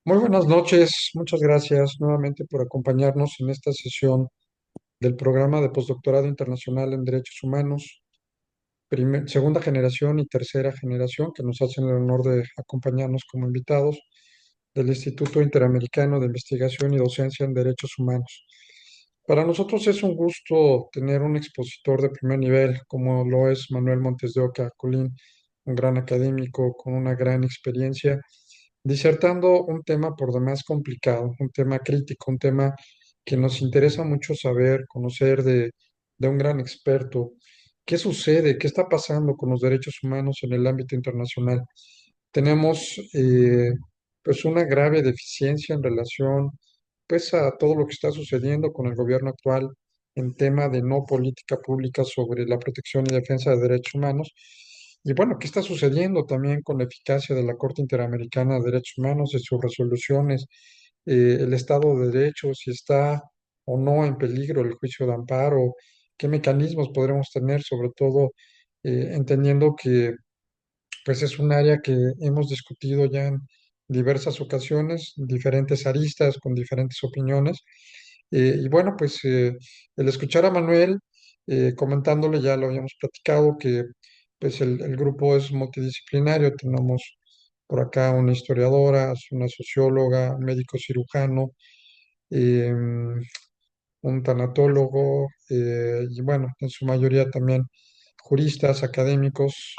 Muy buenas noches, muchas gracias nuevamente por acompañarnos en esta sesión del programa de postdoctorado internacional en Derechos Humanos, segunda generación y tercera generación, que nos hacen el honor de acompañarnos como invitados del Instituto Interamericano de Investigación y Docencia en Derechos Humanos. Para nosotros es un gusto tener un expositor de primer nivel, como lo es Manuel Montes de Oca Colín, un gran académico con una gran experiencia disertando un tema por demás complicado, un tema crítico, un tema que nos interesa mucho saber, conocer de un gran experto. ¿Qué sucede? ¿Qué está pasando con los derechos humanos en el ámbito internacional? Tenemos pues una grave deficiencia en relación pues a todo lo que está sucediendo con el gobierno actual en tema de no política pública sobre la protección y defensa de derechos humanos. Y bueno, ¿qué está sucediendo también con la eficacia de la Corte Interamericana de Derechos Humanos, de sus resoluciones, el Estado de Derecho, si está o no en peligro el juicio de amparo, qué mecanismos podremos tener, sobre todo entendiendo que pues es un área que hemos discutido ya en diversas ocasiones, diferentes aristas con diferentes opiniones. Y bueno, pues el escuchar a Manuel comentándole, ya lo habíamos platicado, que pues el grupo es multidisciplinario. Tenemos por acá una historiadora, una socióloga, un médico cirujano, un tanatólogo, y bueno, en su mayoría también juristas, académicos,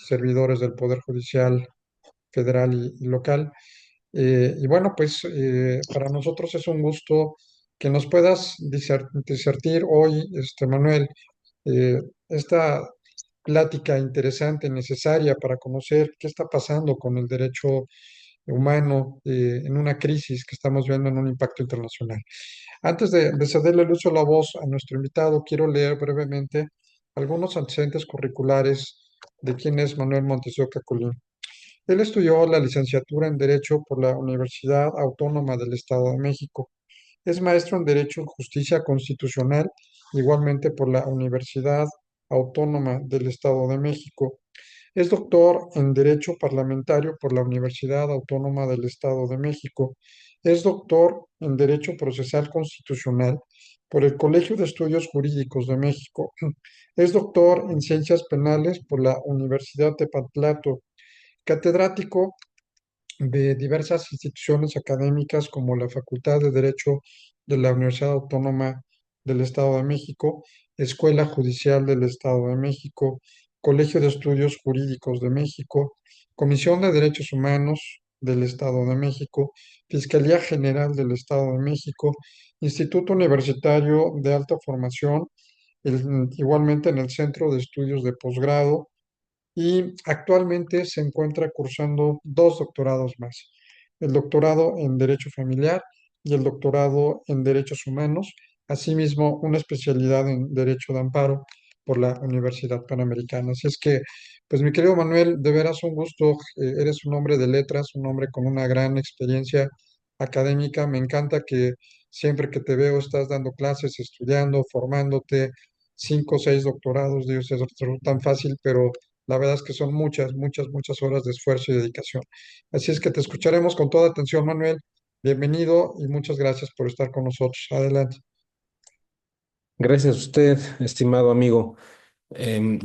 servidores del Poder Judicial federal y local. Y bueno, pues para nosotros es un gusto que nos puedas disertir hoy, Manuel, eh, esta plática interesante, necesaria para conocer qué está pasando con el derecho humano en una crisis que estamos viendo en un impacto internacional. Antes de cederle el uso de la voz a nuestro invitado, quiero leer brevemente algunos antecedentes curriculares de quién es Manuel Montes de Oca Colín. Él estudió la licenciatura en Derecho por la Universidad Autónoma del Estado de México. Es maestro en Derecho y Justicia Constitucional, igualmente por la Universidad Autónoma del Estado de México. Es doctor en Derecho Parlamentario por la Universidad Autónoma del Estado de México. Es doctor en Derecho Procesal Constitucional por el Colegio de Estudios Jurídicos de México. Es doctor en Ciencias Penales por la Universidad de Patlato, catedrático de diversas instituciones académicas como la Facultad de Derecho de la Universidad Autónoma del Estado de México, Escuela Judicial del Estado de México, Colegio de Estudios Jurídicos de México, Comisión de Derechos Humanos del Estado de México, Fiscalía General del Estado de México, Instituto Universitario de Alta Formación, igualmente en el Centro de Estudios de Posgrado, y actualmente se encuentra cursando dos doctorados más, el doctorado en Derecho Familiar y el doctorado en Derechos Humanos, asimismo una especialidad en Derecho de Amparo por la Universidad Panamericana. Así es que, pues mi querido Manuel, de veras un gusto, eres un hombre de letras, un hombre con una gran experiencia académica. Me encanta que siempre que te veo estás dando clases, estudiando, formándote, cinco o seis doctorados, Dios, es tan fácil, pero la verdad es que son muchas, muchas, muchas horas de esfuerzo y dedicación. Así es que te escucharemos con toda atención, Manuel. Bienvenido y muchas gracias por estar con nosotros. Adelante. Gracias a usted, estimado amigo,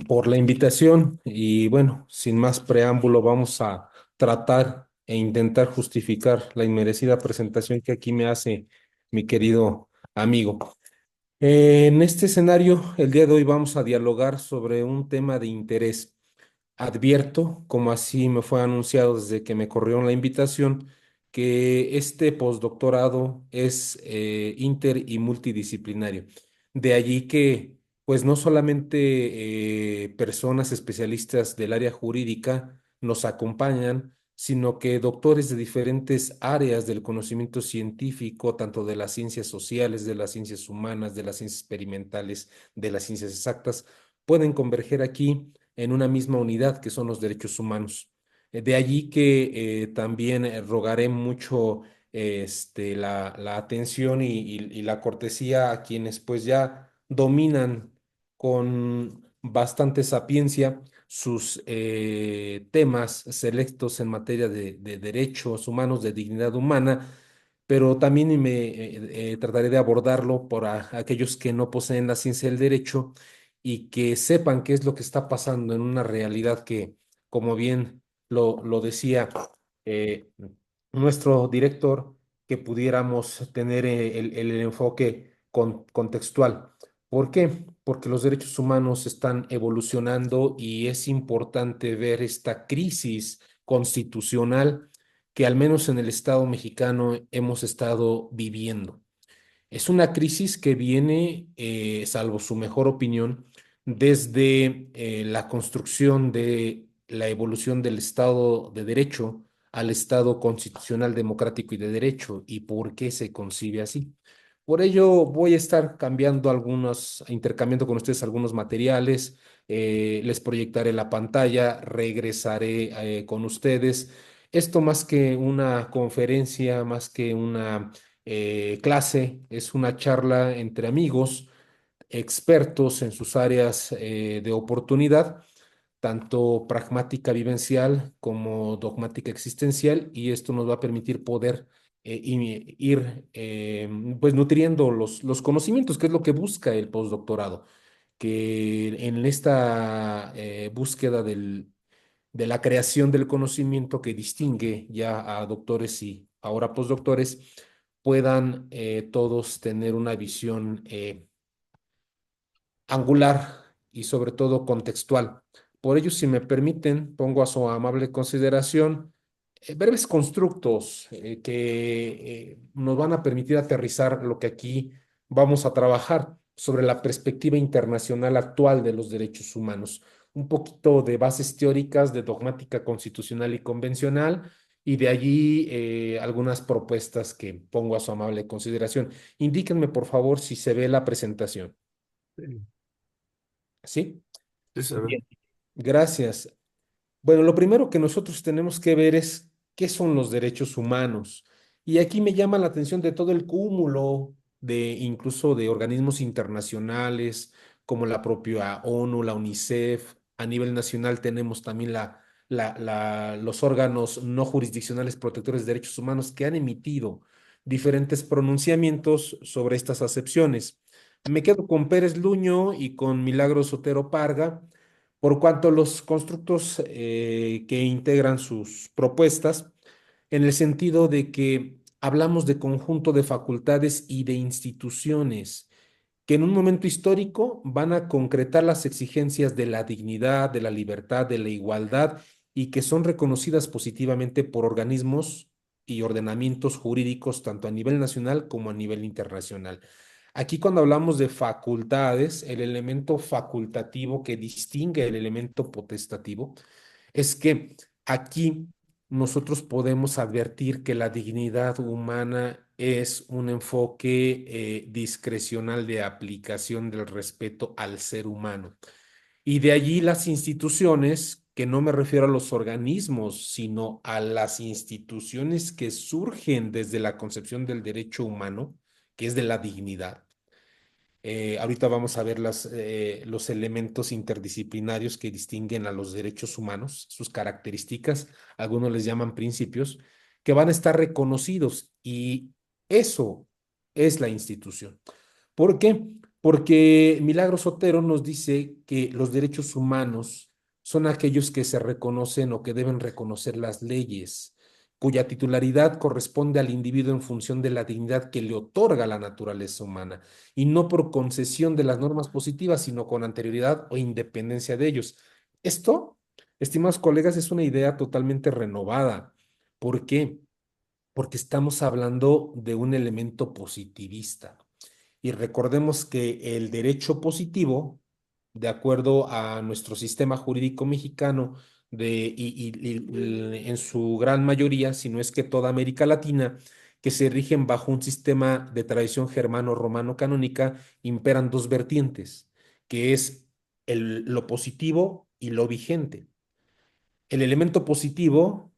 por la invitación y bueno, sin más preámbulo, vamos a tratar e intentar justificar la inmerecida presentación que aquí me hace mi querido amigo. En este escenario, el día de hoy vamos a dialogar sobre un tema de interés. Advierto, como así me fue anunciado desde que me corrieron la invitación, que este postdoctorado es inter y multidisciplinario. De allí que, pues no solamente personas especialistas del área jurídica nos acompañan, sino que doctores de diferentes áreas del conocimiento científico, tanto de las ciencias sociales, de las ciencias humanas, de las ciencias experimentales, de las ciencias exactas, pueden converger aquí en una misma unidad que son los derechos humanos. De allí que también rogaré mucho la atención y la cortesía a quienes pues ya dominan con bastante sapiencia sus temas selectos en materia de derechos humanos, de dignidad humana, pero también trataré de abordarlo por aquellos que no poseen la ciencia del derecho y que sepan qué es lo que está pasando en una realidad que, como bien lo decía eh, nuestro director, que pudiéramos tener el enfoque contextual. ¿Por qué? Porque los derechos humanos están evolucionando y es importante ver esta crisis constitucional que al menos en el Estado mexicano hemos estado viviendo. Es una crisis que viene, salvo su mejor opinión, desde la construcción de la evolución del Estado de Derecho al Estado constitucional, democrático y de derecho. ¿Y por qué se concibe así? Por ello voy a estar cambiando intercambiando con ustedes algunos materiales, les proyectaré la pantalla, regresaré con ustedes. Esto más que una conferencia, más que una clase, es una charla entre amigos, expertos en sus áreas de oportunidad, tanto pragmática vivencial como dogmática existencial, y esto nos va a permitir poder ir pues nutriendo los conocimientos, que es lo que busca el postdoctorado, que en esta búsqueda de la creación del conocimiento que distingue ya a doctores y ahora postdoctores, puedan todos tener una visión angular y sobre todo contextual. Por ello, si me permiten, pongo a su amable consideración breves constructos que nos van a permitir aterrizar lo que aquí vamos a trabajar sobre la perspectiva internacional actual de los derechos humanos. Un poquito de bases teóricas de dogmática constitucional y convencional, y de allí algunas propuestas que pongo a su amable consideración. Indíquenme, por favor, si se ve la presentación. Sí, ¿Sí? sí se ve. Bien, gracias. Bueno, lo primero que nosotros tenemos que ver es qué son los derechos humanos. Y aquí me llama la atención de todo el cúmulo de incluso de organismos internacionales como la propia ONU, la UNICEF. A nivel nacional tenemos también los órganos no jurisdiccionales protectores de derechos humanos que han emitido diferentes pronunciamientos sobre estas acepciones. Me quedo con Pérez Luño y con Milagros Otero Parga por cuanto los constructos que integran sus propuestas, en el sentido de que hablamos de conjunto de facultades y de instituciones que en un momento histórico van a concretar las exigencias de la dignidad, de la libertad, de la igualdad y que son reconocidas positivamente por organismos y ordenamientos jurídicos tanto a nivel nacional como a nivel internacional. Aquí cuando hablamos de facultades, el elemento facultativo que distingue el elemento potestativo es que aquí nosotros podemos advertir que la dignidad humana es un enfoque discrecional de aplicación del respeto al ser humano. Y de allí las instituciones, que no me refiero a los organismos, sino a las instituciones que surgen desde la concepción del derecho humano, que es de la dignidad. Ahorita vamos a ver los elementos interdisciplinarios que distinguen a los derechos humanos, sus características, algunos les llaman principios, que van a estar reconocidos y eso es la institución. ¿Por qué? Porque Milagros Otero nos dice que los derechos humanos son aquellos que se reconocen o que deben reconocer las leyes, cuya titularidad corresponde al individuo en función de la dignidad que le otorga la naturaleza humana y no por concesión de las normas positivas, sino con anterioridad o independencia de ellos. Esto, estimados colegas, es una idea totalmente renovada. ¿Por qué? Porque estamos hablando de un elemento positivista. Y recordemos que el derecho positivo, de acuerdo a nuestro sistema jurídico mexicano, en su gran mayoría, si no es que toda América Latina, que se rigen bajo un sistema de tradición germano-romano canónica, imperan dos vertientes, que es lo positivo y lo vigente. El elemento positivo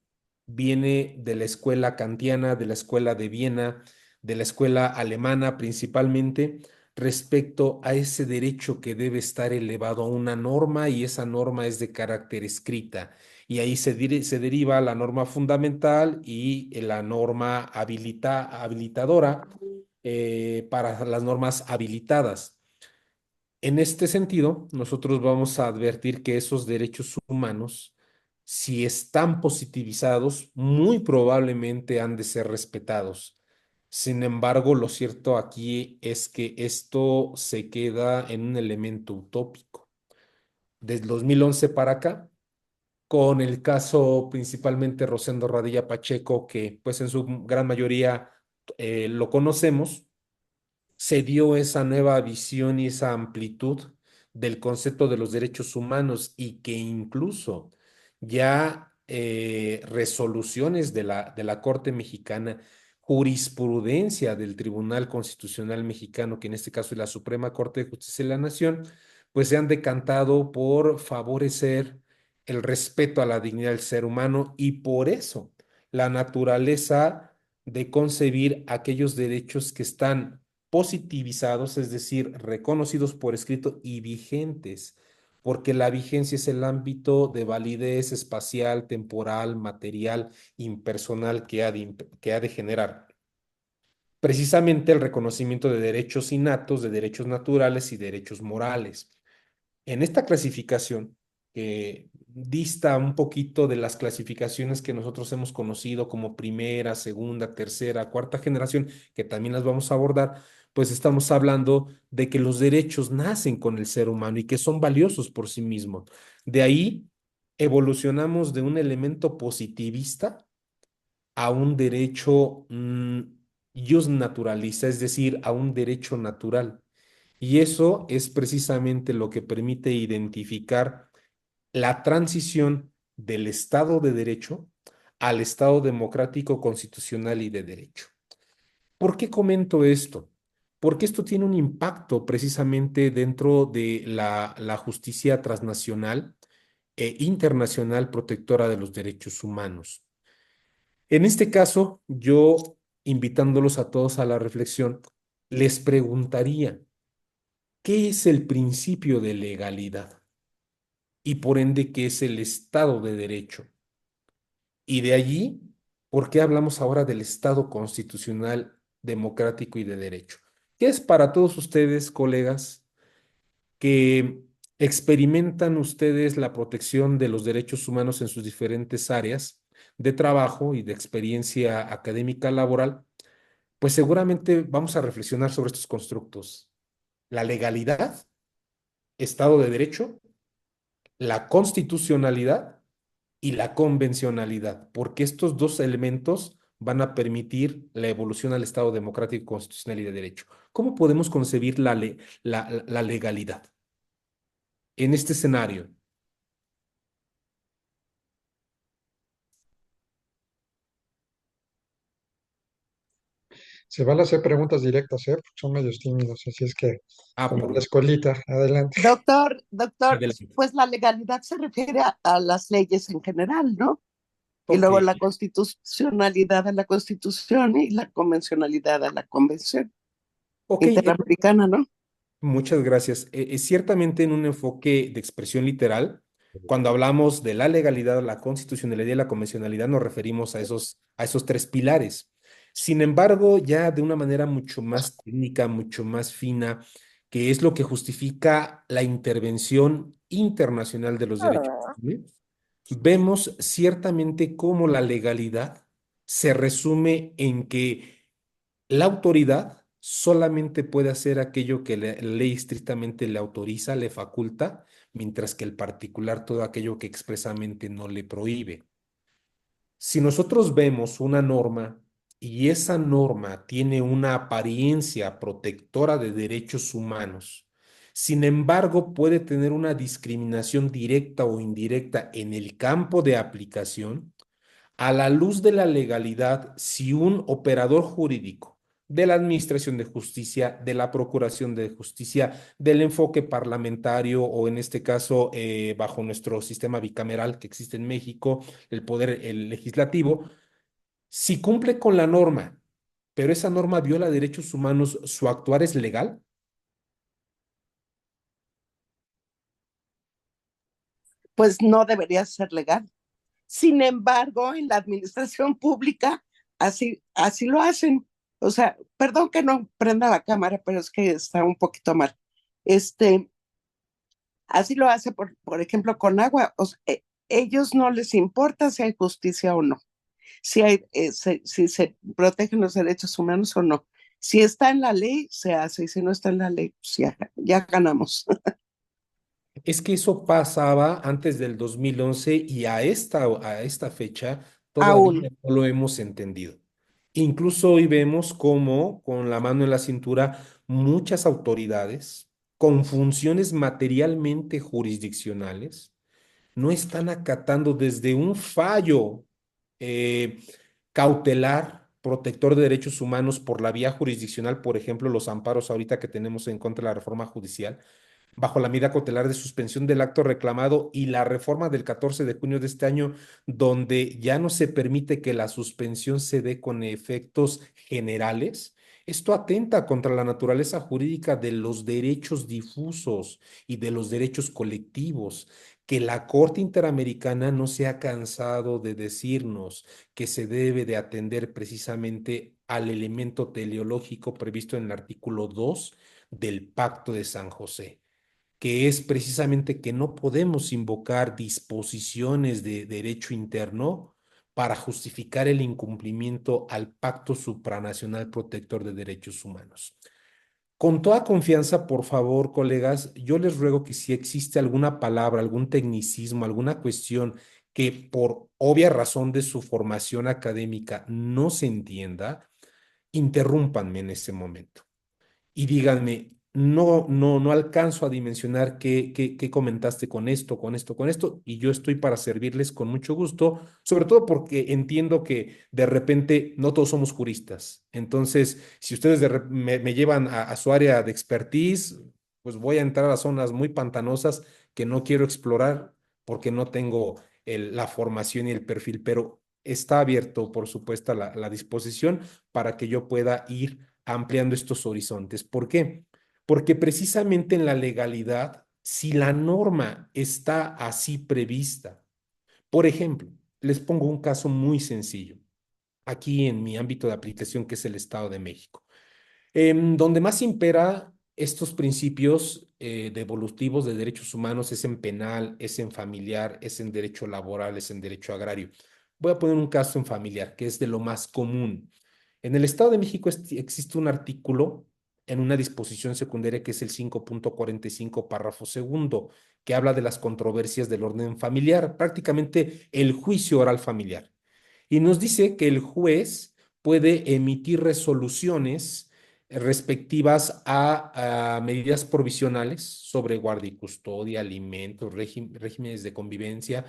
viene de la escuela kantiana, de la escuela de Viena, de la escuela alemana principalmente, respecto a ese derecho que debe estar elevado a una norma y esa norma es de carácter escrita. Y ahí se deriva la norma fundamental y la norma habilitadora para las normas habilitadas. En este sentido, nosotros vamos a advertir que esos derechos humanos, si están positivizados, muy probablemente han de ser respetados. Sin embargo, lo cierto aquí es que esto se queda en un elemento utópico. Desde 2011 para acá, con el caso principalmente Rosendo Radilla Pacheco, que pues en su gran mayoría lo conocemos, se dio esa nueva visión y esa amplitud del concepto de los derechos humanos y que incluso ya resoluciones de la Corte Mexicana, jurisprudencia del Tribunal Constitucional Mexicano, que en este caso es la Suprema Corte de Justicia de la Nación, pues se han decantado por favorecer el respeto a la dignidad del ser humano y por eso la naturaleza de concebir aquellos derechos que están positivizados, es decir, reconocidos por escrito y vigentes, porque la vigencia es el ámbito de validez espacial, temporal, material, impersonal que ha de generar precisamente el reconocimiento de derechos innatos, de derechos naturales y derechos morales. En esta clasificación, que dista un poquito de las clasificaciones que nosotros hemos conocido como primera, segunda, tercera, cuarta generación, que también las vamos a abordar, pues estamos hablando de que los derechos nacen con el ser humano y que son valiosos por sí mismos. De ahí evolucionamos de un elemento positivista a un derecho jus naturalista, es decir, a un derecho natural. Y eso es precisamente lo que permite identificar la transición del Estado de Derecho al Estado democrático, constitucional y de derecho. ¿Por qué comento esto? Porque esto tiene un impacto precisamente dentro de la justicia transnacional e internacional protectora de los derechos humanos. En este caso, yo, invitándolos a todos a la reflexión, les preguntaría, ¿qué es el principio de legalidad? Y por ende, ¿qué es el Estado de Derecho? Y de allí, ¿por qué hablamos ahora del Estado constitucional, democrático y de derecho? ¿Qué es para todos ustedes, colegas, que experimentan ustedes la protección de los derechos humanos en sus diferentes áreas de trabajo y de experiencia académica laboral? Pues seguramente vamos a reflexionar sobre estos constructos. La legalidad, Estado de Derecho, la constitucionalidad y la convencionalidad, porque estos dos elementos van a permitir la evolución al Estado democrático, constitucional y de derecho. ¿Cómo podemos concebir la legalidad en este escenario? Se van a hacer preguntas directas, ¿eh? Porque son medios tímidos, así es que, Ah, como la por escuelita, adelante. Doctor, adelante. pues la legalidad se refiere a las leyes en general, ¿no? Y Ok, luego la constitucionalidad a la Constitución y la convencionalidad a la Convención ok. Interamericana, ¿no? Muchas gracias. Ciertamente en un enfoque de expresión literal, cuando hablamos de la legalidad, la constitucionalidad y la convencionalidad, nos referimos a esos tres pilares. Sin embargo, ya de una manera mucho más técnica, mucho más fina, que es lo que justifica la intervención internacional de los derechos humanos, vemos ciertamente cómo la legalidad se resume en que la autoridad solamente puede hacer aquello que la ley estrictamente le autoriza, le faculta, mientras que el particular todo aquello que expresamente no le prohíbe. Si nosotros vemos una norma y esa norma tiene una apariencia protectora de derechos humanos, sin embargo puede tener una discriminación directa o indirecta en el campo de aplicación, a la luz de la legalidad, si un operador jurídico de la Administración de Justicia, de la Procuración de Justicia, del enfoque parlamentario o en este caso bajo nuestro sistema bicameral que existe en México, el legislativo, si cumple con la norma, pero esa norma viola derechos humanos, ¿su actuar es legal? pues no debería ser legal. Sin embargo, en la administración pública así lo hacen. O sea, perdón que no prenda la cámara, pero es que está un poquito mal. Este, así lo hace, por ejemplo, con agua. O sea, ellos no les importa si hay justicia o no, si se protegen los derechos humanos o no. Si está en la ley, se hace, y si no está en la ley, pues ya ganamos. Es que eso pasaba antes del 2011 y a esta fecha Aún, todavía no lo hemos entendido. Incluso hoy vemos cómo, con la mano en la cintura, muchas autoridades con funciones materialmente jurisdiccionales no están acatando desde un fallo eh, cautelar, protector de derechos humanos por la vía jurisdiccional, por ejemplo, los amparos ahorita que tenemos en contra de la reforma judicial bajo la medida cautelar de suspensión del acto reclamado y la reforma del 14 de junio de este año, donde ya no se permite que la suspensión se dé con efectos generales. Esto atenta contra la naturaleza jurídica de los derechos difusos y de los derechos colectivos, que la Corte Interamericana no se ha cansado de decirnos que se debe de atender precisamente al elemento teleológico previsto en el artículo 2 del Pacto de San José, que es precisamente que no podemos invocar disposiciones de derecho interno para justificar el incumplimiento al Pacto Supranacional Protector de Derechos Humanos. Con toda confianza, por favor, colegas, yo les ruego que si existe alguna palabra, algún tecnicismo, alguna cuestión que por obvia razón de su formación académica no se entienda, interrúmpanme en ese momento y díganme, no alcanzo a dimensionar qué comentaste con esto, con esto, con esto, y yo estoy para servirles con mucho gusto, sobre todo porque entiendo que de repente no todos somos juristas. Entonces, si ustedes me llevan a su área de expertise, pues voy a entrar a zonas muy pantanosas que no quiero explorar porque no tengo la formación y el perfil, pero está abierto, por supuesto, la disposición para que yo pueda ir ampliando estos horizontes. ¿Por qué? Porque precisamente en la legalidad, si la norma está así prevista, por ejemplo, les pongo un caso muy sencillo, aquí en mi ámbito de aplicación, que es el Estado de México, donde más impera estos principios devolutivos de derechos humanos es en penal, es en familiar, es en derecho laboral, es en derecho agrario. Voy a poner un caso en familiar, que es de lo más común. En el Estado de México existe un artículo en una disposición secundaria que es el 5.45, párrafo segundo, que habla de las controversias del orden familiar, prácticamente el juicio oral familiar. Y nos dice que el juez puede emitir resoluciones respectivas a medidas provisionales sobre guardia y custodia, alimentos, regímenes de convivencia,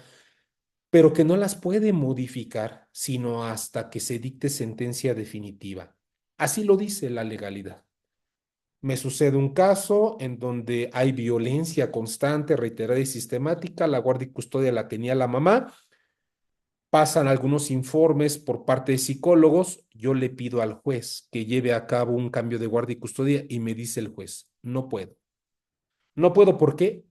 pero que no las puede modificar sino hasta que se dicte sentencia definitiva. Así lo dice la legalidad. Me sucede un caso en donde hay violencia constante, reiterada y sistemática, la guardia y custodia la tenía la mamá, pasan algunos informes por parte de psicólogos, yo le pido al juez que lleve a cabo un cambio de guardia y custodia y me dice el juez, no puedo. No puedo, ¿por qué?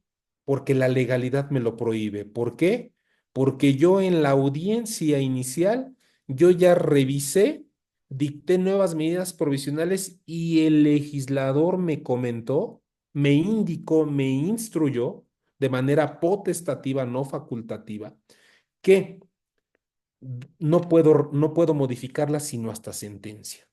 Porque la legalidad me lo prohíbe. ¿Por qué? Porque yo en la audiencia inicial, yo ya revisé, dicté nuevas medidas provisionales y el legislador me comentó, me indicó, me instruyó de manera potestativa, no facultativa, que no puedo modificarla sino hasta sentencia.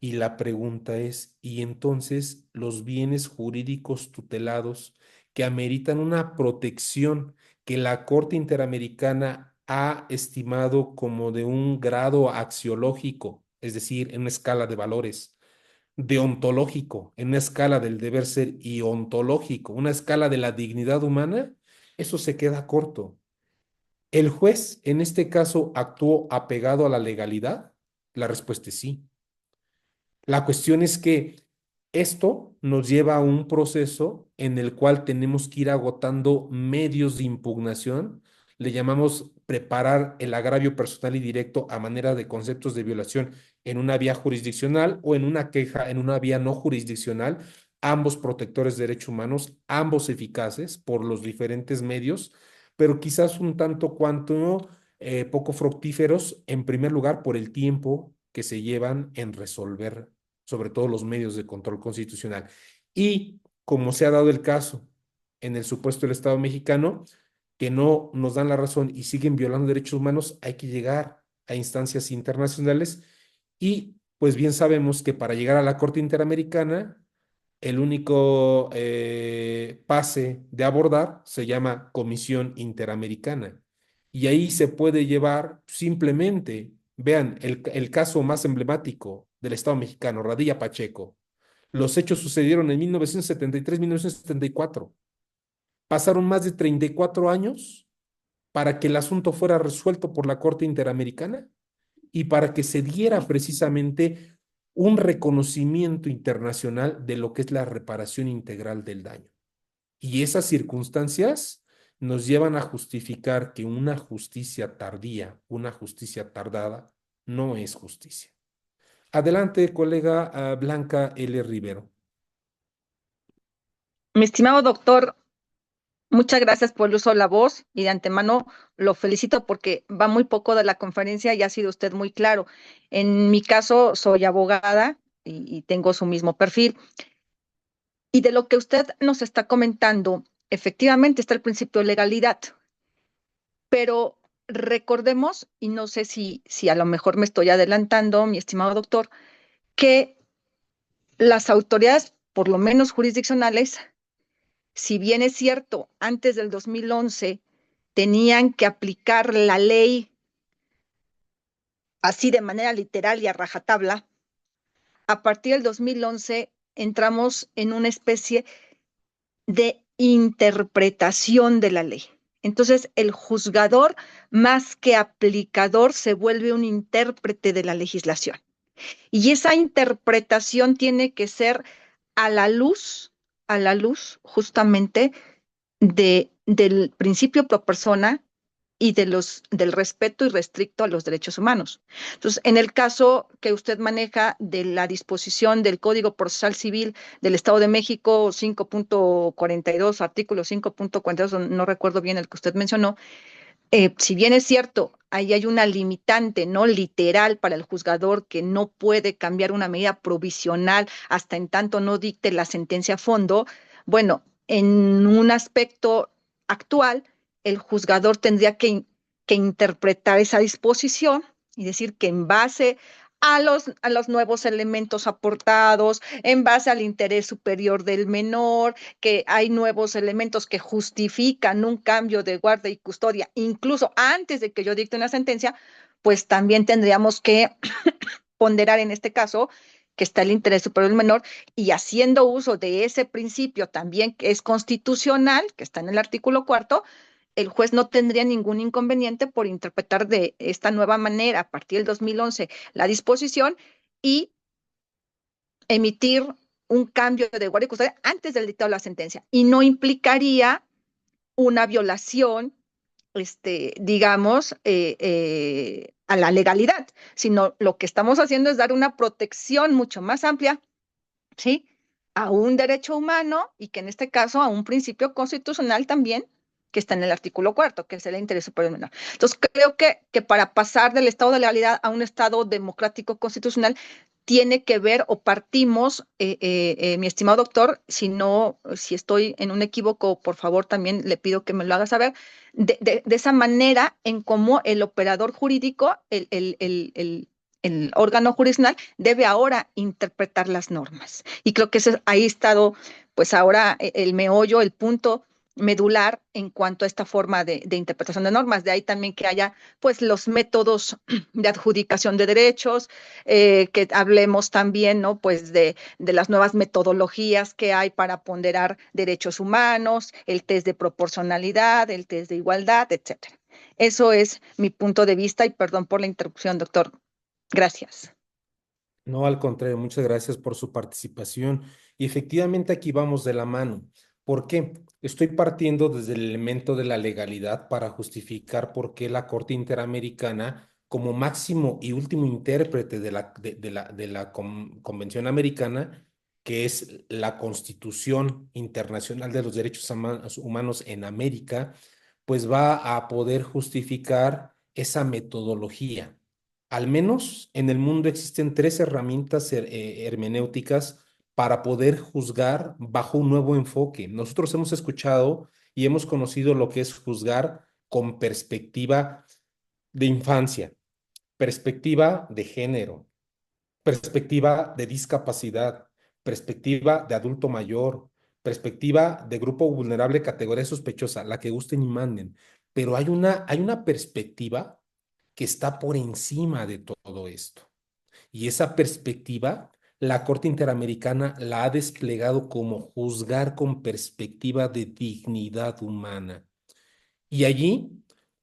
Y la pregunta es, ¿y entonces los bienes jurídicos tutelados que ameritan una protección que la Corte Interamericana ha estimado como de un grado axiológico, es decir, en una escala de valores, deontológico, en una escala del deber ser y ontológico, una escala de la dignidad humana? Eso se queda corto. ¿El juez en este caso actuó apegado a la legalidad? La respuesta es sí. La cuestión es que esto nos lleva a un proceso en el cual tenemos que ir agotando medios de impugnación. Le llamamos preparar el agravio personal y directo a manera de conceptos de violación en una vía jurisdiccional o en una queja en una vía no jurisdiccional, ambos protectores de derechos humanos, ambos eficaces por los diferentes medios, pero quizás un tanto cuanto poco fructíferos, en primer lugar por el tiempo que se llevan en resolver, sobre todo los medios de control constitucional. Y como se ha dado el caso en el supuesto del Estado mexicano, que no nos dan la razón y siguen violando derechos humanos, hay que llegar a instancias internacionales y pues bien sabemos que para llegar a la Corte Interamericana, el único pase de abordar se llama Comisión Interamericana. Y ahí se puede llevar simplemente, vean, el caso más emblemático del Estado mexicano, Radilla Pacheco. Los hechos sucedieron en 1973-1974. Pasaron más de 34 años para que el asunto fuera resuelto por la Corte Interamericana y para que se diera precisamente un reconocimiento internacional de lo que es la reparación integral del daño. Y esas circunstancias nos llevan a justificar que una justicia tardía, una justicia tardada, no es justicia. Adelante, colega Blanca L. Rivero. Mi estimado doctor, muchas gracias por el uso de la voz y de antemano lo felicito porque va muy poco de la conferencia y ha sido usted muy claro. En mi caso, soy abogada y tengo su mismo perfil. Y de lo que usted nos está comentando, efectivamente está el principio de legalidad, pero recordemos, y no sé si a lo mejor me estoy adelantando, mi estimado doctor, que las autoridades, por lo menos jurisdiccionales, si bien es cierto, antes del 2011 tenían que aplicar la ley así de manera literal y a rajatabla, a partir del 2011 entramos en una especie de interpretación de la ley. Entonces, el juzgador, más que aplicador, se vuelve un intérprete de la legislación. Y esa interpretación tiene que ser a la luz justamente del principio pro persona y del respeto irrestricto a los derechos humanos. Entonces, en el caso que usted maneja de la disposición del Código Procesal Civil del Estado de México 5.42, artículo 5.42, no recuerdo bien el que usted mencionó, si bien es cierto, ahí hay una limitante no literal para el juzgador que no puede cambiar una medida provisional hasta en tanto no dicte la sentencia a fondo, bueno, en un aspecto actual, el juzgador tendría que interpretar esa disposición y decir que en base a los nuevos elementos aportados, en base al interés superior del menor, que hay nuevos elementos que justifican un cambio de guardia y custodia, incluso antes de que yo dicte una sentencia, pues también tendríamos que ponderar en este caso que está el interés superior del menor y haciendo uso de ese principio también que es constitucional, que está en el artículo 4, el juez no tendría ningún inconveniente por interpretar de esta nueva manera a partir del 2011 la disposición y emitir un cambio de guardia y custodia antes del dictado de la sentencia y no implicaría una violación, digamos, a la legalidad, sino lo que estamos haciendo es dar una protección mucho más amplia, ¿sí? A un derecho humano y que en este caso a un principio constitucional también que está en el artículo 4, que es el interés superior menor. Entonces, creo que para pasar del estado de legalidad a un estado democrático constitucional tiene que ver o partimos, mi estimado doctor, si no, si estoy en un equívoco, por favor, también le pido que me lo haga saber, de esa manera en cómo el operador jurídico, el órgano jurisdiccional, debe ahora interpretar las normas. Y creo que ahí ha estado, pues ahora el meollo, el punto medular en cuanto a esta forma de interpretación de normas. De ahí también que haya pues los métodos de adjudicación de derechos, que hablemos también, ¿no? Pues de las nuevas metodologías que hay para ponderar derechos humanos, el test de proporcionalidad, el test de igualdad, etcétera. Eso es mi punto de vista y perdón por la interrupción, doctor. Gracias. No, al contrario, muchas gracias por su participación. Y efectivamente aquí vamos de la mano. ¿Por qué? Estoy partiendo desde el elemento de la legalidad para justificar por qué la Corte Interamericana, como máximo y último intérprete de la Convención Americana, que es la Constitución Internacional de los Derechos Humanos en América, pues va a poder justificar esa metodología. Al menos en el mundo existen tres herramientas hermenéuticas para poder juzgar bajo un nuevo enfoque. Nosotros hemos escuchado y hemos conocido lo que es juzgar con perspectiva de infancia, perspectiva de género, perspectiva de discapacidad, perspectiva de adulto mayor, perspectiva de grupo vulnerable, categoría sospechosa, la que gusten y manden. Pero hay una perspectiva que está por encima de todo esto. Y esa perspectiva, la Corte Interamericana la ha desplegado como juzgar con perspectiva de dignidad humana. Y allí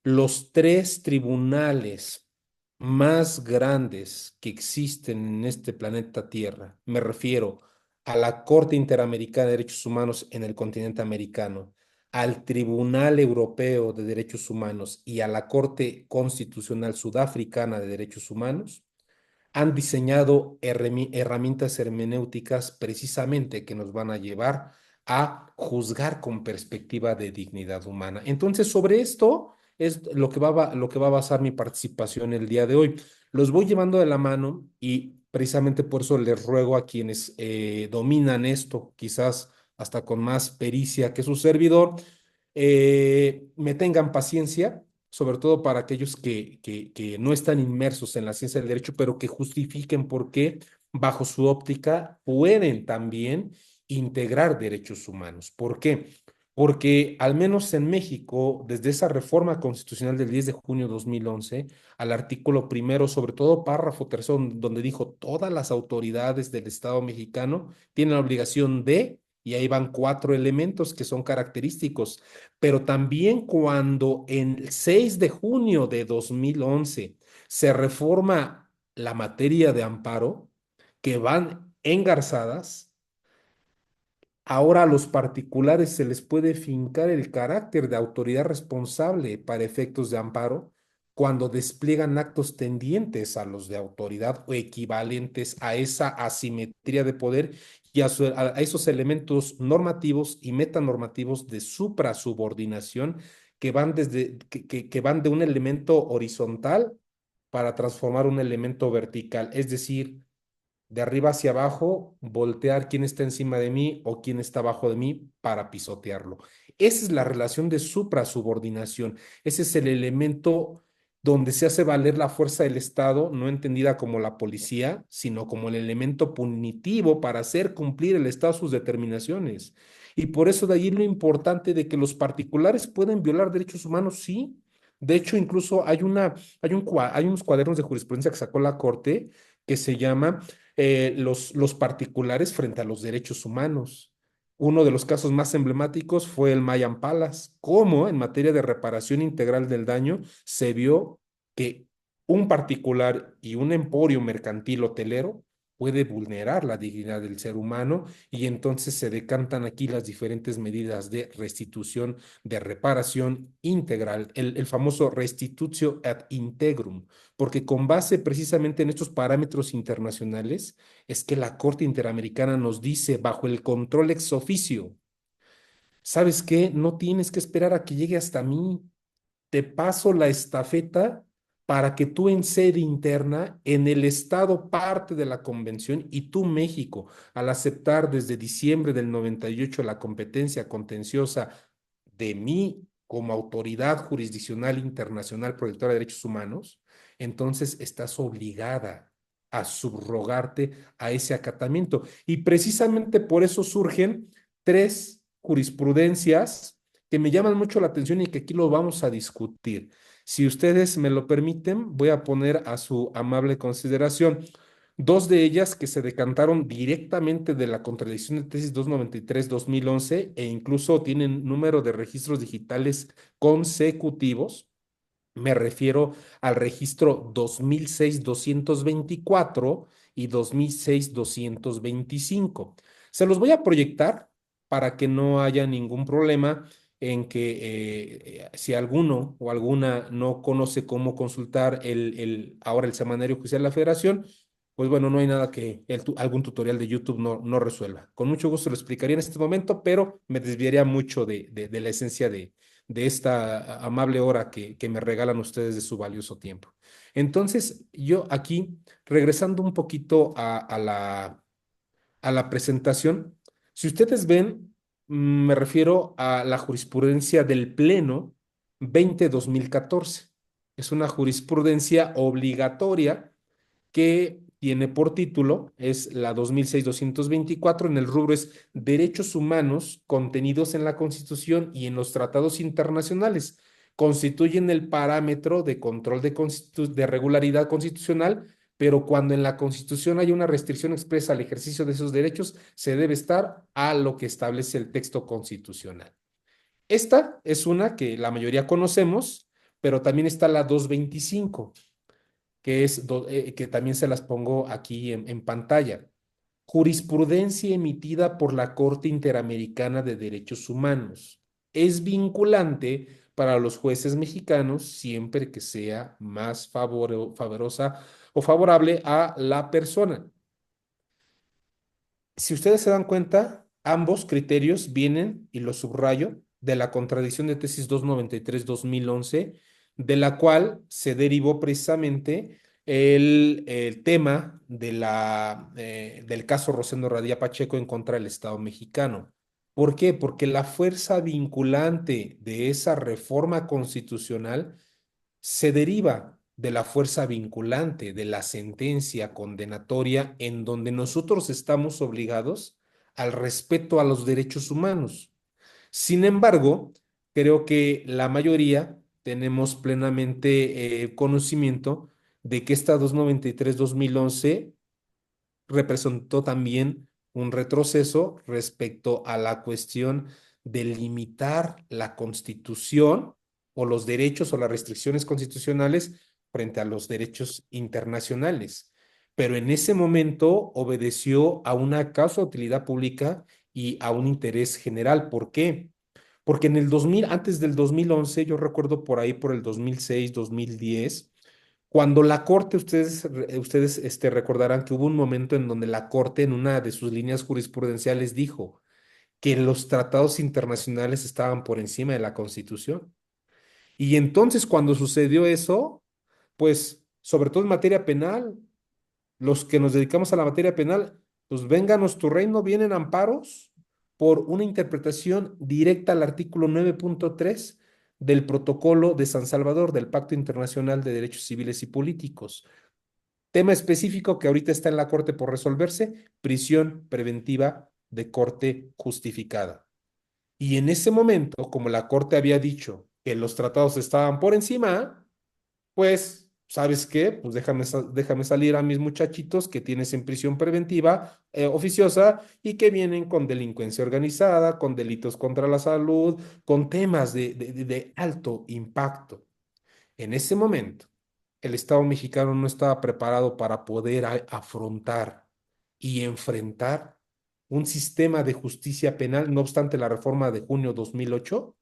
los tres tribunales más grandes que existen en este planeta Tierra, me refiero a la Corte Interamericana de Derechos Humanos en el continente americano, al Tribunal Europeo de Derechos Humanos y a la Corte Constitucional Sudafricana de Derechos Humanos, han diseñado herramientas hermenéuticas precisamente que nos van a llevar a juzgar con perspectiva de dignidad humana. Entonces, sobre esto es lo que va a basar mi participación el día de hoy. Los voy llevando de la mano y precisamente por eso les ruego a quienes dominan esto, quizás hasta con más pericia que su servidor, me tengan paciencia, sobre todo para aquellos que no están inmersos en la ciencia del derecho, pero que justifiquen por qué, bajo su óptica, pueden también integrar derechos humanos. ¿Por qué? Porque al menos en México, desde esa reforma constitucional del 10 de junio de 2011, al artículo primero, sobre todo párrafo tercero, donde dijo todas las autoridades del Estado mexicano tienen la obligación de, y ahí van 4 elementos que son característicos, pero también cuando en el 6 de junio de 2011 se reforma la materia de amparo, que van engarzadas. Ahora a los particulares se les puede fincar el carácter de autoridad responsable para efectos de amparo cuando despliegan actos tendientes a los de autoridad o equivalentes a esa asimetría de poder y a esos elementos normativos y metanormativos de suprasubordinación que van de un elemento horizontal para transformar un elemento vertical, es decir, de arriba hacia abajo, voltear quién está encima de mí o quién está abajo de mí para pisotearlo. Esa es la relación de suprasubordinación. Ese es el elemento donde se hace valer la fuerza del Estado, no entendida como la policía, sino como el elemento punitivo para hacer cumplir el Estado sus determinaciones. Y por eso de allí lo importante de que los particulares pueden violar derechos humanos, sí. De hecho, incluso hay unos cuadernos de jurisprudencia que sacó la Corte que se llama los particulares frente a los derechos humanos. Uno de los casos más emblemáticos fue el Mayan Palace, cómo en materia de reparación integral del daño se vio que un particular y un emporio mercantil hotelero puede vulnerar la dignidad del ser humano y entonces se decantan aquí las diferentes medidas de restitución, de reparación integral, el famoso restitutio ad integrum, porque con base precisamente en estos parámetros internacionales es que la Corte Interamericana nos dice bajo el control ex oficio, ¿sabes qué? No tienes que esperar a que llegue hasta mí, te paso la estafeta para que tú en sede interna, en el Estado parte de la convención y tú México, al aceptar desde diciembre del 98 la competencia contenciosa de mí como autoridad jurisdiccional internacional protectora de derechos humanos, entonces estás obligada a subrogarte a ese acatamiento. Y precisamente por eso surgen 3 jurisprudencias que me llaman mucho la atención y que aquí lo vamos a discutir. Si ustedes me lo permiten, voy a poner a su amable consideración 2 de ellas que se decantaron directamente de la contradicción de tesis 293-2011 e incluso tienen número de registros digitales consecutivos. Me refiero al registro 2006-224 y 2006-225. Se los voy a proyectar para que no haya ningún problema en que si alguno o alguna no conoce cómo consultar ahora el Semanario Judicial de la Federación, pues bueno, no hay nada que algún tutorial de YouTube no resuelva. Con mucho gusto lo explicaría en este momento, pero me desviaría mucho de la esencia de esta amable hora que me regalan ustedes de su valioso tiempo. Entonces, yo aquí, regresando un poquito a la presentación, si ustedes ven, me refiero a la jurisprudencia del Pleno 20-2014. Es una jurisprudencia obligatoria que tiene por título, es la 2006-224, en el rubro es Derechos Humanos contenidos en la Constitución y en los tratados internacionales. Constituyen el parámetro de control de regularidad constitucional, pero cuando en la Constitución hay una restricción expresa al ejercicio de esos derechos, se debe estar a lo que establece el texto constitucional. Esta es una que la mayoría conocemos, pero también está la 225 que también se las pongo aquí en pantalla. Jurisprudencia emitida por la Corte Interamericana de Derechos Humanos. Es vinculante para los jueces mexicanos siempre que sea más favorosa o favorable a la persona. Si ustedes se dan cuenta, ambos criterios vienen, y lo subrayo, de la contradicción de tesis 293-2011, de la cual se derivó precisamente el tema del caso Rosendo Radilla Pacheco en contra del Estado mexicano. ¿Por qué? Porque la fuerza vinculante de esa reforma constitucional se deriva de la fuerza vinculante de la sentencia condenatoria en donde nosotros estamos obligados al respeto a los derechos humanos. Sin embargo, creo que la mayoría tenemos plenamente conocimiento de que esta 293-2011 representó también un retroceso respecto a la cuestión de limitar la Constitución o los derechos o las restricciones constitucionales frente a los derechos internacionales. Pero en ese momento obedeció a una causa de utilidad pública y a un interés general. ¿Por qué? Porque en el 2000, antes del 2011, yo recuerdo por ahí por el 2006, 2010, cuando la Corte, ustedes recordarán que hubo un momento en donde la Corte en una de sus líneas jurisprudenciales dijo que los tratados internacionales estaban por encima de la Constitución. Y entonces cuando sucedió eso, pues sobre todo en materia penal, los que nos dedicamos a la materia penal, pues vénganos tu reino, vienen amparos por una interpretación directa al artículo 9.3 del Protocolo de San Salvador del Pacto Internacional de Derechos Civiles y Políticos. Tema específico que ahorita está en la Corte por resolverse, prisión preventiva de corte justificada. Y en ese momento, como la Corte había dicho que los tratados estaban por encima, pues, ¿sabes qué? Pues déjame salir a mis muchachitos que tienes en prisión preventiva oficiosa y que vienen con delincuencia organizada, con delitos contra la salud, con temas de alto impacto. En ese momento, el Estado mexicano no estaba preparado para poder afrontar y enfrentar un sistema de justicia penal, no obstante la reforma de junio 2008,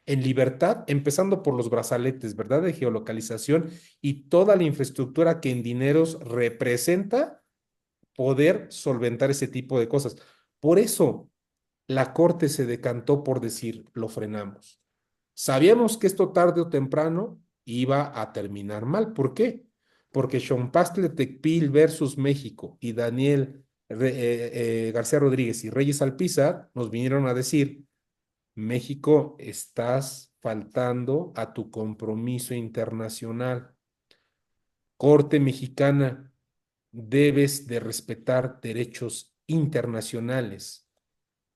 en libertad, empezando por los brazaletes, ¿verdad? De geolocalización y toda la infraestructura que en dineros representa poder solventar ese tipo de cosas. Por eso, la Corte se decantó por decir, lo frenamos. Sabíamos que esto tarde o temprano iba a terminar mal. ¿Por qué? Porque Xompastle Tecpil versus México y Daniel García Rodríguez y Reyes Alpizar nos vinieron a decir, México, estás faltando a tu compromiso internacional. Corte mexicana, debes de respetar derechos internacionales.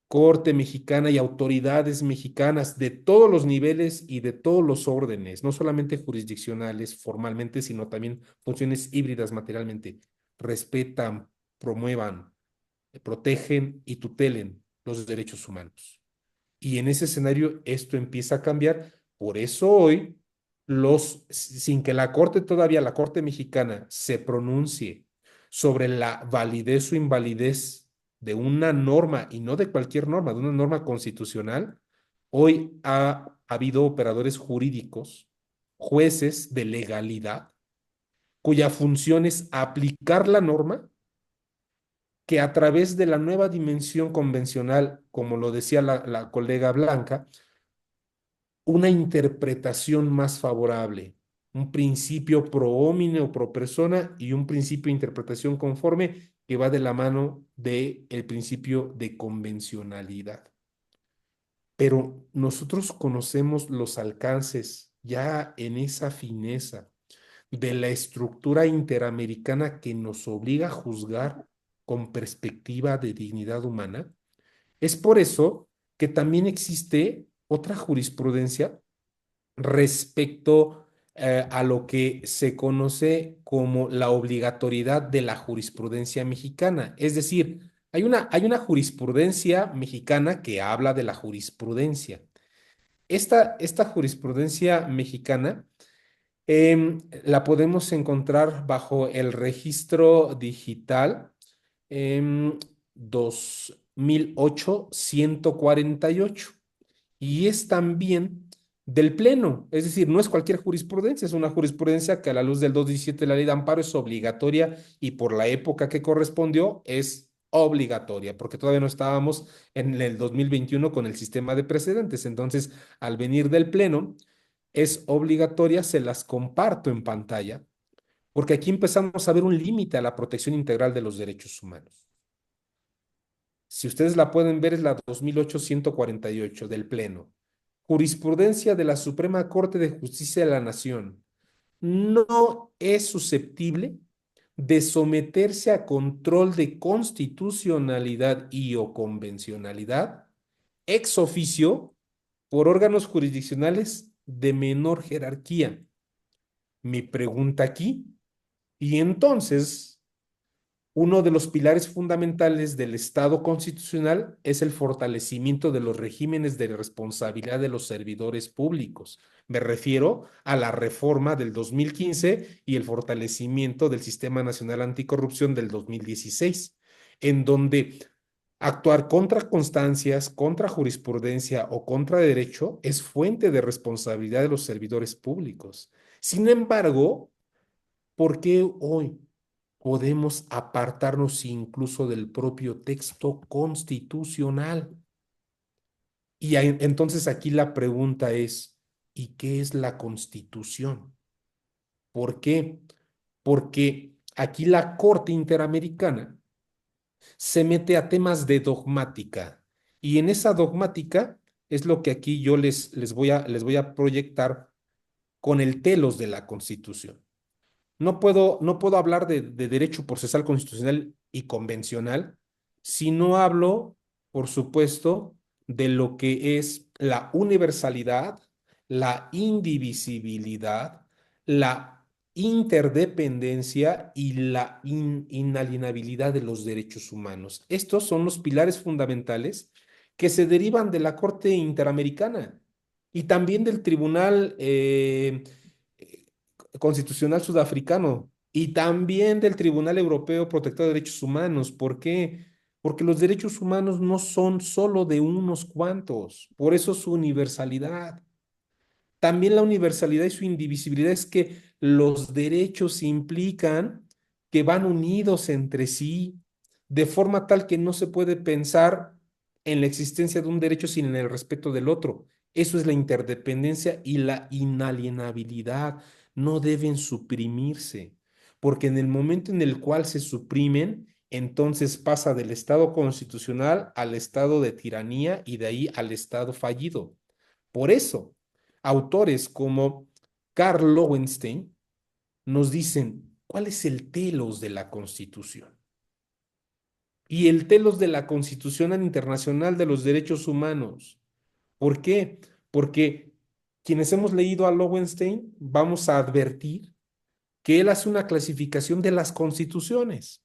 Corte mexicana y autoridades mexicanas de todos los niveles y de todos los órdenes, no solamente jurisdiccionales formalmente, sino también funciones híbridas materialmente, respetan, promuevan, protegen y tutelen los derechos humanos. Y en ese escenario esto empieza a cambiar. Por eso hoy, sin que la Corte mexicana se pronuncie sobre la validez o invalidez de una norma, y no de cualquier norma, de una norma constitucional, hoy ha habido operadores jurídicos, jueces de legalidad, cuya función es aplicar la norma que a través de la nueva dimensión convencional, como lo decía la colega Blanca, una interpretación más favorable, un principio pro homine o pro persona y un principio de interpretación conforme que va de la mano del principio de convencionalidad. Pero nosotros conocemos los alcances ya en esa fineza de la estructura interamericana que nos obliga a juzgar con perspectiva de dignidad humana. Es por eso que también existe otra jurisprudencia respecto a lo que se conoce como la obligatoriedad de la jurisprudencia mexicana. Es decir, hay una jurisprudencia mexicana que habla de la jurisprudencia. Esta jurisprudencia mexicana la podemos encontrar bajo el registro digital 2008-148 y es también del Pleno, es decir, no es cualquier jurisprudencia, es una jurisprudencia que a la luz del 217 de la Ley de Amparo es obligatoria y por la época que correspondió es obligatoria, porque todavía no estábamos en el 2021 con el sistema de precedentes. Entonces, al venir del Pleno, es obligatoria, se las comparto en pantalla, porque aquí empezamos a ver un límite a la protección integral de los derechos humanos. Si ustedes la pueden ver, es la 2008-148 del Pleno. Jurisprudencia de la Suprema Corte de Justicia de la Nación. No es susceptible de someterse a control de constitucionalidad y o convencionalidad ex oficio por órganos jurisdiccionales de menor jerarquía. Mi pregunta aquí, y entonces, uno de los pilares fundamentales del Estado constitucional es el fortalecimiento de los regímenes de responsabilidad de los servidores públicos. Me refiero a la reforma del 2015 y el fortalecimiento del Sistema Nacional Anticorrupción del 2016, en donde actuar contra constancias, contra jurisprudencia o contra derecho es fuente de responsabilidad de los servidores públicos. Sin embargo, ¿por qué hoy podemos apartarnos incluso del propio texto constitucional? Y entonces aquí la pregunta es, ¿y qué es la Constitución? ¿Por qué? Porque aquí la Corte Interamericana se mete a temas de dogmática y en esa dogmática es lo que aquí yo les voy a proyectar con el telos de la Constitución. No puedo hablar de derecho procesal constitucional y convencional si no hablo, por supuesto, de lo que es la universalidad, la indivisibilidad, la interdependencia y la inalienabilidad de los derechos humanos. Estos son los pilares fundamentales que se derivan de la Corte Interamericana y también del Tribunal Constitucional Sudafricano y también del Tribunal Europeo Protector de Derechos Humanos. ¿Por qué? Porque los derechos humanos no son solo de unos cuantos, por eso su universalidad. También la universalidad y su indivisibilidad es que los derechos implican que van unidos entre sí, de forma tal que no se puede pensar en la existencia de un derecho sin el respeto del otro. Eso es la interdependencia y la inalienabilidad. No deben suprimirse, porque en el momento en el cual se suprimen, entonces pasa del Estado constitucional al estado de tiranía y de ahí al Estado fallido. Por eso, autores como Karl Lowenstein nos dicen cuál es el telos de la Constitución. Y el telos de la Constitución Internacional de los Derechos Humanos. ¿Por qué? Porque quienes hemos leído a Lowenstein vamos a advertir que él hace una clasificación de las constituciones.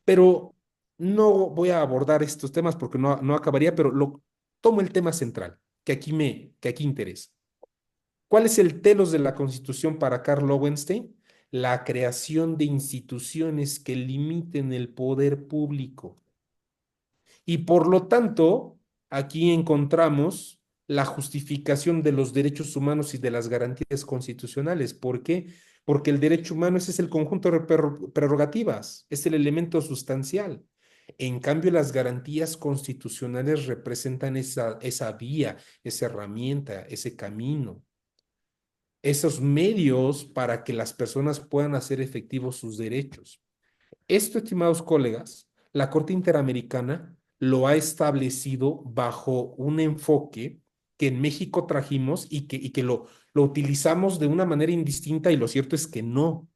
Pero no voy a abordar estos temas porque no acabaría, pero tomo el tema central, que aquí interesa. ¿Cuál es el telos de la Constitución para Karl Lowenstein? La creación de instituciones que limiten el poder público. Y por lo tanto, aquí encontramos la justificación de los derechos humanos y de las garantías constitucionales. ¿Por qué? Porque el derecho humano ese es el conjunto de prerrogativas, es el elemento sustancial. En cambio, las garantías constitucionales representan esa vía, esa herramienta, ese camino, esos medios para que las personas puedan hacer efectivos sus derechos. Esto, estimados colegas, la Corte Interamericana lo ha establecido bajo un enfoque que en México trajimos y que lo utilizamos de una manera indistinta, y lo cierto es que no.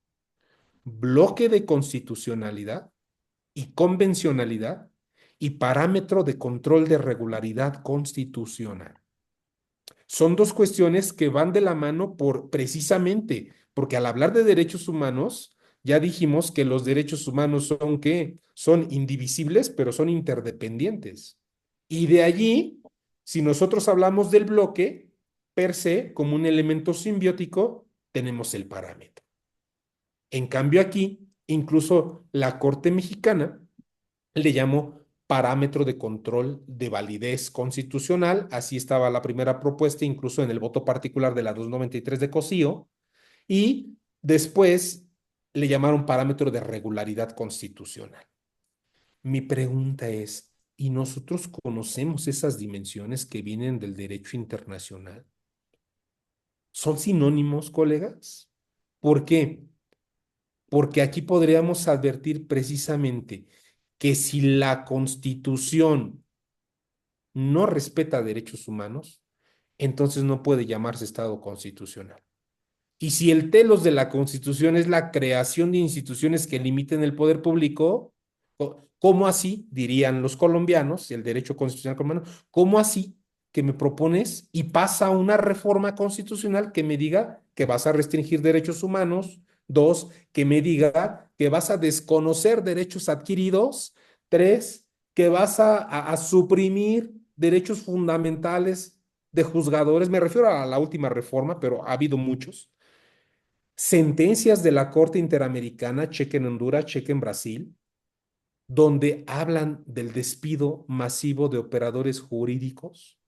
Bloque de constitucionalidad y convencionalidad y parámetro de control de regularidad constitucional. Son dos cuestiones que van de la mano precisamente, porque al hablar de derechos humanos, ya dijimos que los derechos humanos son ¿qué? Son indivisibles, pero son interdependientes. Y de allí, si nosotros hablamos del bloque, per se, como un elemento simbiótico, tenemos el parámetro. En cambio aquí, incluso la Corte Mexicana le llamó parámetro de control de validez constitucional. Así estaba la primera propuesta, incluso en el voto particular de la 293 de Cosío, y después le llamaron parámetro de regularidad constitucional. Mi pregunta es, ¿y nosotros conocemos esas dimensiones que vienen del derecho internacional? ¿Son sinónimos, colegas? ¿Por qué? Porque aquí podríamos advertir precisamente que si la Constitución no respeta derechos humanos, entonces no puede llamarse Estado constitucional. Y si el telos de la Constitución es la creación de instituciones que limiten el poder público, ¿cómo así, dirían los colombianos, el derecho constitucional colombiano, cómo así que me propones y pasa una reforma constitucional que me diga que vas a restringir derechos humanos? Dos, que me diga que vas a desconocer derechos adquiridos. Tres, que vas a suprimir derechos fundamentales de juzgadores. Me refiero a la última reforma, pero ha habido muchos. Sentencias de la Corte Interamericana, cheque en Honduras, cheque en Brasil, donde hablan del despido masivo de operadores jurídicos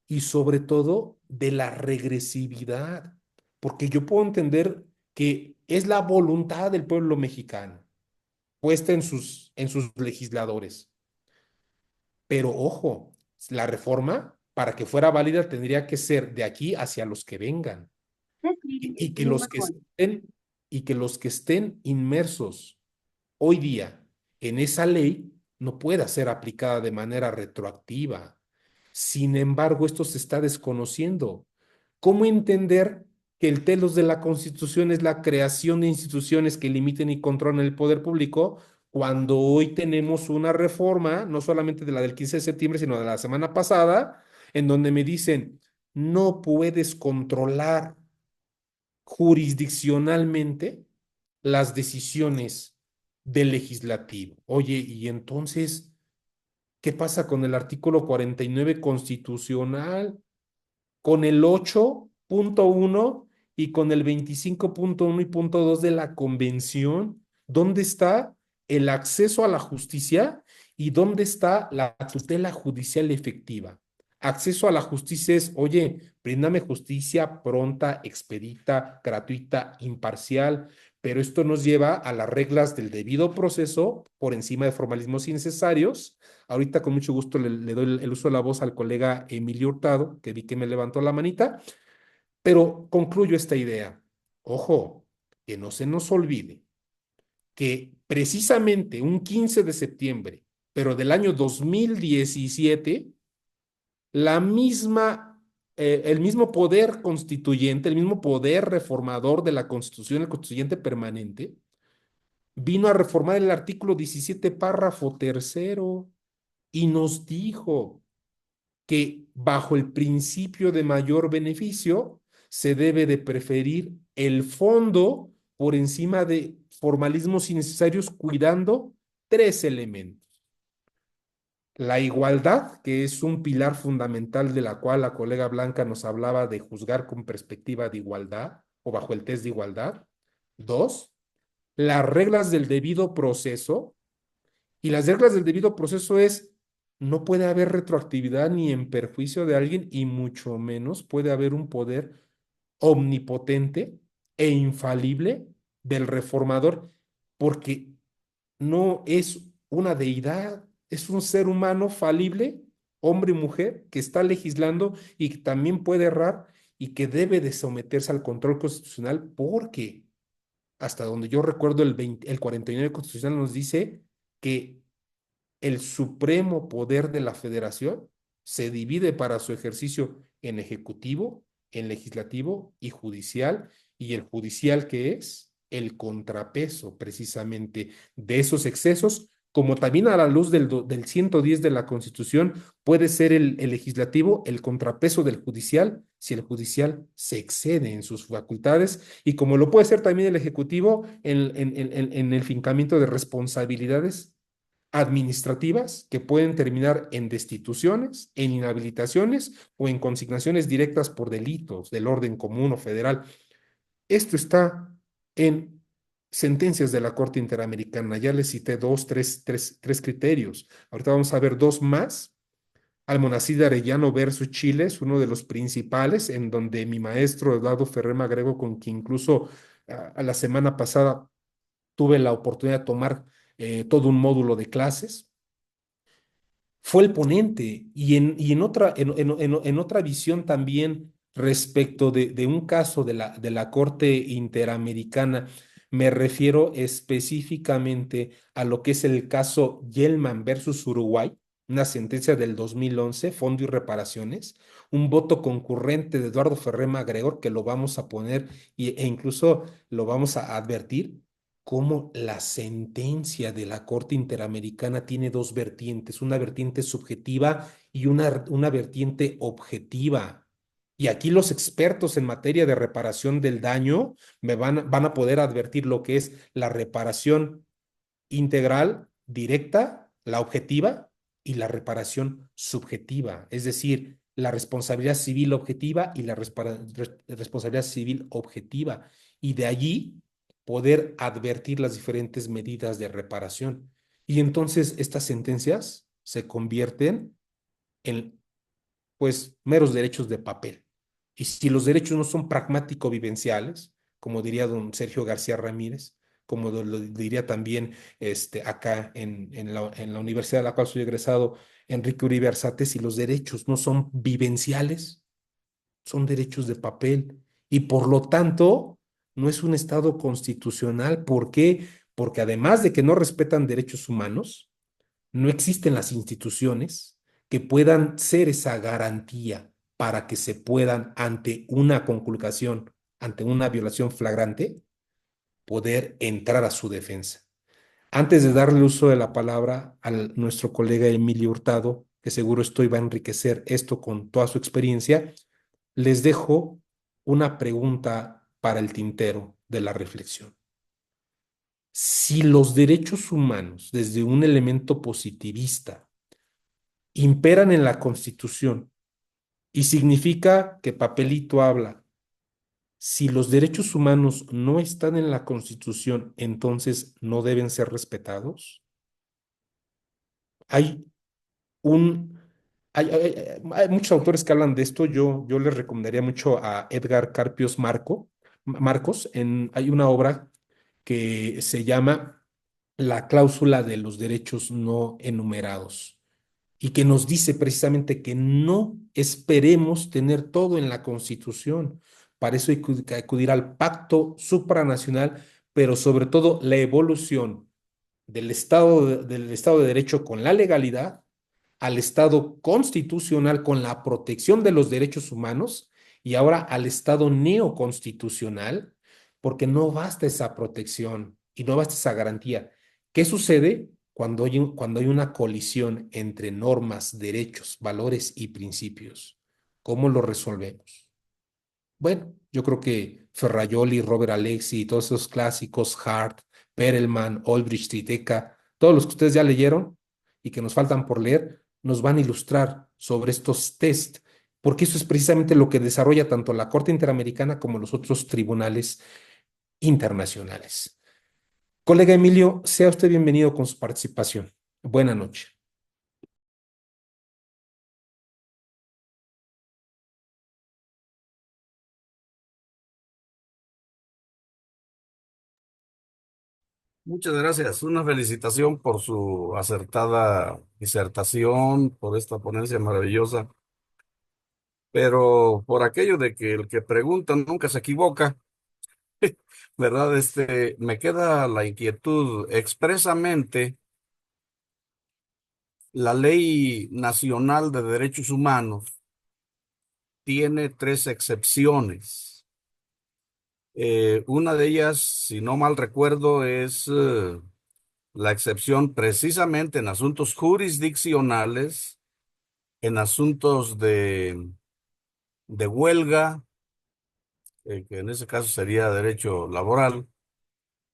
y sobre todo de la regresividad, porque yo puedo entender que es la voluntad del pueblo mexicano puesta en sus legisladores. Pero ojo, la reforma, para que fuera válida, tendría que ser de aquí hacia los que vengan. Y que los que estén, y que los que estén inmersos hoy día en esa ley no pueda ser aplicada de manera retroactiva. Sin embargo, esto se está desconociendo. ¿Cómo entender que el telos de la Constitución es la creación de instituciones que limiten y controlen el poder público, cuando hoy tenemos una reforma, no solamente de la del 15 de septiembre, sino de la semana pasada, en donde me dicen, no puedes controlar jurisdiccionalmente las decisiones del legislativo? Oye, y entonces, ¿qué pasa con el artículo 49 constitucional, con el 8.1 y con el 25.1 y punto 2 de la Convención? ¿Dónde está el acceso a la justicia y dónde está la tutela judicial efectiva? Acceso a la justicia es, oye, bríndame justicia pronta, expedita, gratuita, imparcial, pero esto nos lleva a las reglas del debido proceso por encima de formalismos innecesarios. Ahorita con mucho gusto le doy el uso de la voz al colega Emilio Hurtado, que vi que me levantó la manita, pero concluyo esta idea. Ojo, que no se nos olvide que precisamente un 15 de septiembre, pero del año 2017, el mismo poder constituyente, el mismo poder reformador de la Constitución, el constituyente permanente, vino a reformar el artículo 17, párrafo tercero, y nos dijo que bajo el principio de mayor beneficio se debe de preferir el fondo por encima de formalismos innecesarios, cuidando tres elementos: la igualdad, que es un pilar fundamental de la cual la colega Blanca nos hablaba, de juzgar con perspectiva de igualdad o bajo el test de igualdad. Dos, las reglas del debido proceso. Y las reglas del debido proceso es, no puede haber retroactividad ni en perjuicio de alguien, y mucho menos puede haber un poder omnipotente e infalible del reformador, porque no es una deidad, es un ser humano falible, hombre y mujer, que está legislando y que también puede errar y que debe de someterse al control constitucional porque hasta donde yo recuerdo el 49 constitucional nos dice que el supremo poder de la federación se divide para su ejercicio en ejecutivo, en legislativo y judicial, y el judicial que es el contrapeso precisamente de esos excesos, como también a la luz del 110 de la Constitución puede ser el legislativo el contrapeso del judicial si el judicial se excede en sus facultades y como lo puede ser también el ejecutivo en el fincamiento de responsabilidades administrativas que pueden terminar en destituciones, en inhabilitaciones o en consignaciones directas por delitos del orden común o federal. Esto está en sentencias de la Corte Interamericana. Ya les cité tres criterios. Ahorita vamos a ver dos más. Almonacid de Arellano versus Chile es uno de los principales, en donde mi maestro Eduardo Ferrer Magrego, con quien incluso a la semana pasada tuve la oportunidad de tomar todo un módulo de clases, fue el ponente y en otra visión también respecto de un caso de la Corte Interamericana, me refiero específicamente a lo que es el caso Yelman versus Uruguay, una sentencia del 2011, Fondo y Reparaciones, un voto concurrente de Eduardo Ferrer Magregor que lo vamos a poner e incluso lo vamos a advertir cómo la sentencia de la Corte Interamericana tiene dos vertientes, una vertiente subjetiva y una vertiente objetiva. Y aquí los expertos en materia de reparación del daño van a poder advertir lo que es la reparación integral, directa, la objetiva, y la reparación subjetiva, es decir, la responsabilidad civil objetiva y la responsabilidad civil objetiva. Y de allí poder advertir las diferentes medidas de reparación. Y entonces estas sentencias se convierten en, pues, meros derechos de papel. Y si los derechos no son pragmático-vivenciales, como diría don Sergio García Ramírez, como lo diría también acá en la universidad a la cual soy egresado, Enrique Uribe Arzate, si los derechos no son vivenciales, son derechos de papel y por lo tanto no es un Estado constitucional. ¿Por qué? Porque además de que no respetan derechos humanos, no existen las instituciones que puedan ser esa garantía para que se puedan, ante una conculcación, ante una violación flagrante, poder entrar a su defensa. Antes de darle uso de la palabra a nuestro colega Emilio Hurtado, que seguro estoy va a enriquecer esto con toda su experiencia, les dejo una pregunta para el tintero de la reflexión. Si los derechos humanos, desde un elemento positivista, imperan en la Constitución y significa que papelito habla, si los derechos humanos no están en la Constitución, entonces no deben ser respetados. Hay un hay muchos autores que hablan de esto. Yo les recomendaría mucho a Edgar Carpios Marcos. Hay una obra que se llama La cláusula de los derechos no enumerados y que nos dice precisamente que no esperemos tener todo en la Constitución. Para eso hay que acudir al pacto supranacional, pero sobre todo la evolución del Estado de Derecho con la legalidad al Estado constitucional con la protección de los derechos humanos y ahora al Estado neoconstitucional, porque no basta esa protección y no basta esa garantía. ¿Qué sucede cuando hay una colisión entre normas, derechos, valores y principios? ¿Cómo lo resolvemos? Bueno, yo creo que Ferrajoli, Robert Alexi y todos esos clásicos, Hart, Perelman, Olbricht, Triteca, todos los que ustedes ya leyeron y que nos faltan por leer, nos van a ilustrar sobre estos test, porque eso es precisamente lo que desarrolla tanto la Corte Interamericana como los otros tribunales internacionales. Colega Emilio, sea usted bienvenido con su participación. Buena noche. Muchas gracias. Una felicitación por su acertada disertación, por esta ponencia maravillosa. Pero por aquello de que el que pregunta nunca se equivoca, ¿verdad? Me queda la inquietud. Expresamente, la Ley Nacional de Derechos Humanos tiene tres excepciones. Una de ellas, si no mal recuerdo, es la excepción precisamente en asuntos jurisdiccionales, en asuntos de huelga, que en ese caso sería derecho laboral,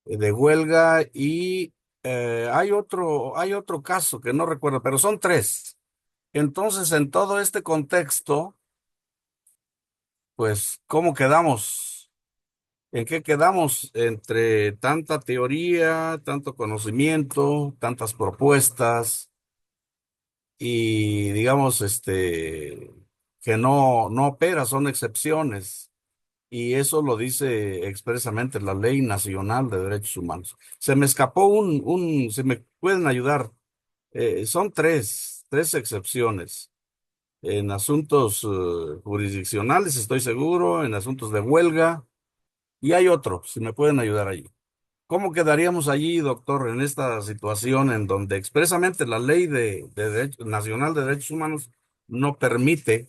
de huelga y hay otro caso que no recuerdo, pero son tres. Entonces, en todo este contexto, pues, ¿cómo quedamos? ¿En qué quedamos entre tanta teoría, tanto conocimiento, tantas propuestas y digamos, que no opera, son excepciones? Y eso lo dice expresamente la Ley Nacional de Derechos Humanos. Se me escapó si me pueden ayudar. Son tres excepciones. En asuntos jurisdiccionales, estoy seguro, en asuntos de huelga, y hay otro, si me pueden ayudar allí. ¿Cómo quedaríamos allí, doctor, en esta situación en donde expresamente la Ley Nacional de Derechos Humanos no permite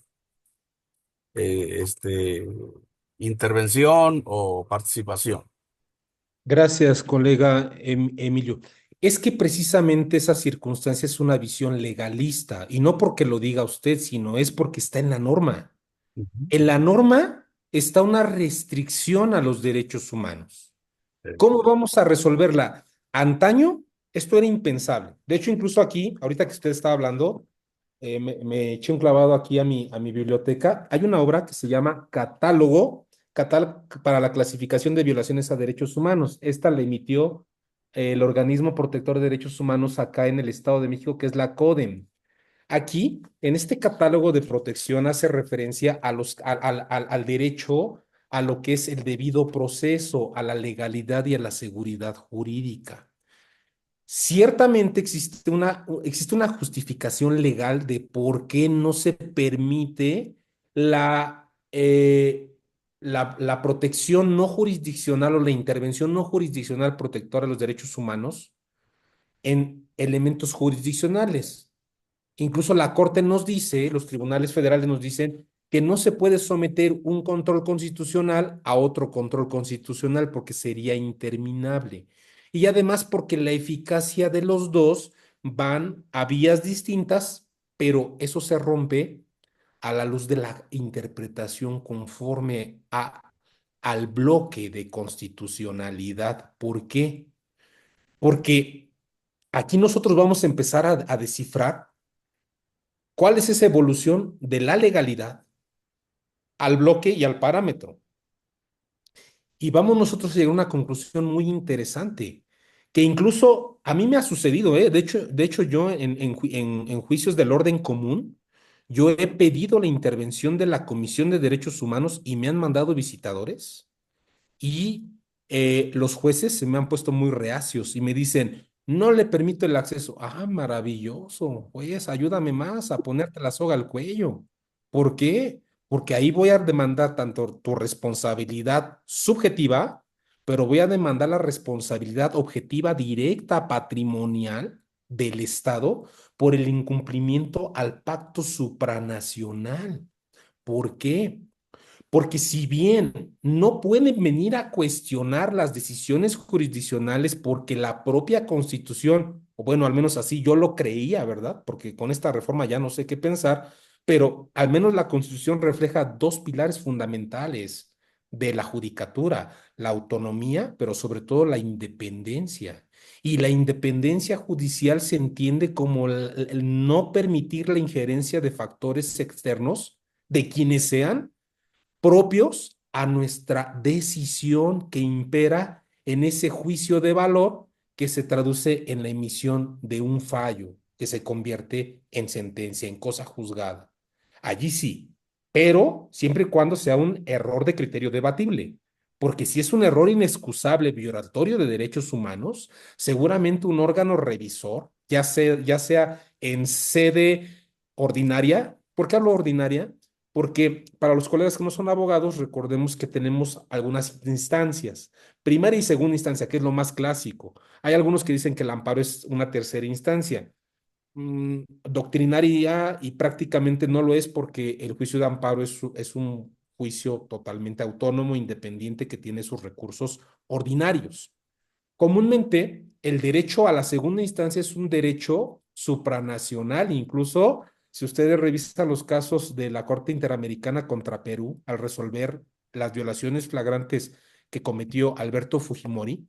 intervención o participación? Gracias, colega Emilio. Es que precisamente esa circunstancia es una visión legalista, y no porque lo diga usted, sino es porque está en la norma. Ujú. En la norma está una restricción a los derechos humanos. ¿Cómo vamos a resolverla? Antaño, esto era impensable. De hecho, incluso aquí, ahorita que usted estaba hablando, me eché un clavado aquí a mi biblioteca. Hay una obra que se llama Catálogo para la clasificación de violaciones a derechos humanos. Esta la emitió el organismo protector de derechos humanos acá en el Estado de México, que es la CODEM. Aquí, en este catálogo de protección, hace referencia al derecho a lo que es el debido proceso, a la legalidad y a la seguridad jurídica. Ciertamente existe una justificación legal de por qué no se permite la protección no jurisdiccional o la intervención no jurisdiccional protectora de los derechos humanos en elementos jurisdiccionales. Incluso la Corte nos dice, los tribunales federales nos dicen que no se puede someter un control constitucional a otro control constitucional porque sería interminable. Y además porque la eficacia de los dos van a vías distintas, pero eso se rompe a la luz de la interpretación conforme al bloque de constitucionalidad. ¿Por qué? Porque aquí nosotros vamos a empezar a descifrar cuál es esa evolución de la legalidad al bloque y al parámetro. Y vamos nosotros a llegar a una conclusión muy interesante, que incluso a mí me ha sucedido, ¿eh? De hecho yo en juicios del orden común, yo he pedido la intervención de la Comisión de Derechos Humanos y me han mandado visitadores y los jueces se me han puesto muy reacios y me dicen, no le permito el acceso. Ah, maravilloso, pues ayúdame más a ponerte la soga al cuello. ¿Por qué? Porque ahí voy a demandar tanto tu responsabilidad subjetiva, pero voy a demandar la responsabilidad objetiva directa patrimonial del Estado por el incumplimiento al pacto supranacional. ¿Por qué? Porque si bien no pueden venir a cuestionar las decisiones jurisdiccionales porque la propia Constitución, o bueno, al menos así yo lo creía, ¿verdad? Porque con esta reforma ya no sé qué pensar, pero al menos la Constitución refleja dos pilares fundamentales de la judicatura, la autonomía, pero sobre todo la independencia. Y la independencia judicial se entiende como el no permitir la injerencia de factores externos de quienes sean propios a nuestra decisión que impera en ese juicio de valor que se traduce en la emisión de un fallo que se convierte en sentencia, en cosa juzgada. Allí sí, pero siempre y cuando sea un error de criterio debatible. Porque si es un error inexcusable violatorio de derechos humanos, seguramente un órgano revisor, ya sea en sede ordinaria. ¿Por qué hablo ordinaria? Porque para los colegas que no son abogados, recordemos que tenemos algunas instancias. Primera y segunda instancia, que es lo más clásico. Hay algunos que dicen que el amparo es una tercera instancia. Doctrinaria y prácticamente no lo es, porque el juicio de amparo es un juicio totalmente autónomo, independiente, que tiene sus recursos ordinarios. Comúnmente, el derecho a la segunda instancia es un derecho supranacional. Incluso si ustedes revisan los casos de la Corte Interamericana contra Perú al resolver las violaciones flagrantes que cometió Alberto Fujimori,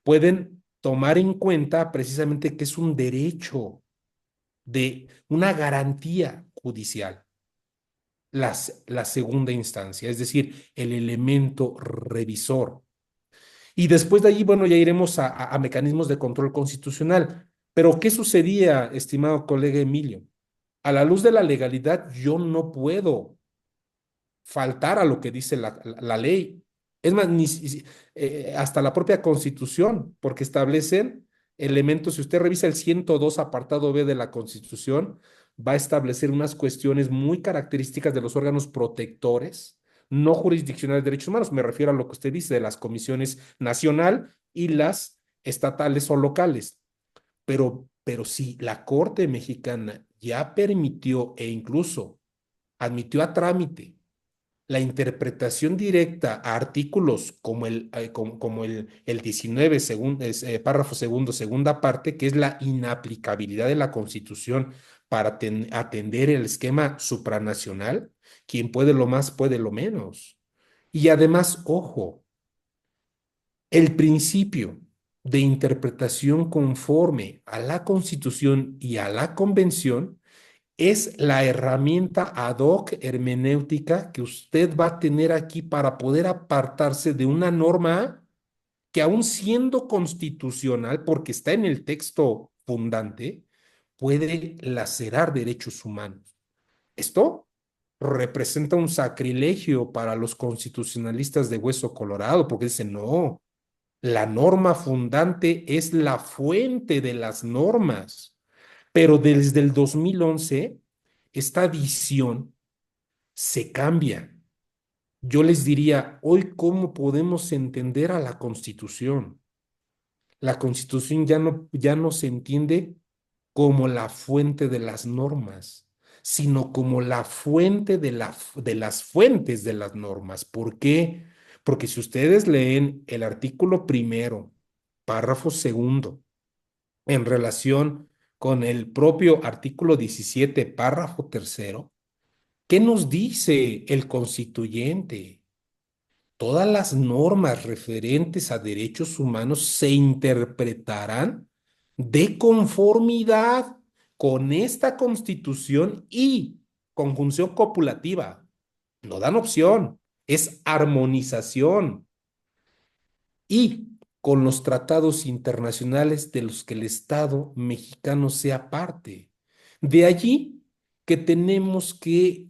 pueden tomar en cuenta precisamente que es un derecho, de una garantía judicial, la segunda instancia, es decir, el elemento revisor. Y después de allí, bueno, ya iremos a mecanismos de control constitucional. Pero ¿qué sucedía, estimado colega Emilio? A la luz de la legalidad, yo no puedo faltar a lo que dice la ley. Es más, hasta la propia Constitución, porque establecen elementos. Si usted revisa el 102 apartado B de la Constitución, va a establecer unas cuestiones muy características de los órganos protectores, no jurisdiccionales de derechos humanos. Me refiero a lo que usted dice de las comisiones nacional y las estatales o locales. Pero si la Corte Mexicana ya permitió e incluso admitió a trámite la interpretación directa a artículos como el 19, párrafo segundo, segunda parte, que es la inaplicabilidad de la Constitución para atender el esquema supranacional, quien puede lo más puede lo menos. Y además, ojo, el principio de interpretación conforme a la Constitución y a la Convención es la herramienta ad hoc hermenéutica que usted va a tener aquí para poder apartarse de una norma que, aun siendo constitucional, porque está en el texto fundante, puede lacerar derechos humanos. Esto representa un sacrilegio para los constitucionalistas de hueso colorado, porque dicen, no, la norma fundante es la fuente de las normas. Pero desde el 2011, esta visión se cambia. Yo les diría, hoy, ¿cómo podemos entender a la Constitución? La Constitución ya no se entiende como la fuente de las normas, sino como la fuente de las fuentes de las normas. ¿Por qué? Porque si ustedes leen el artículo primero, párrafo segundo, en relación con el propio artículo 17, párrafo tercero, ¿qué nos dice el constituyente? Todas las normas referentes a derechos humanos se interpretarán de conformidad con esta Constitución y conjunción copulativa. No dan opción, es armonización. Y con los tratados internacionales de los que el Estado mexicano sea parte. De allí que tenemos que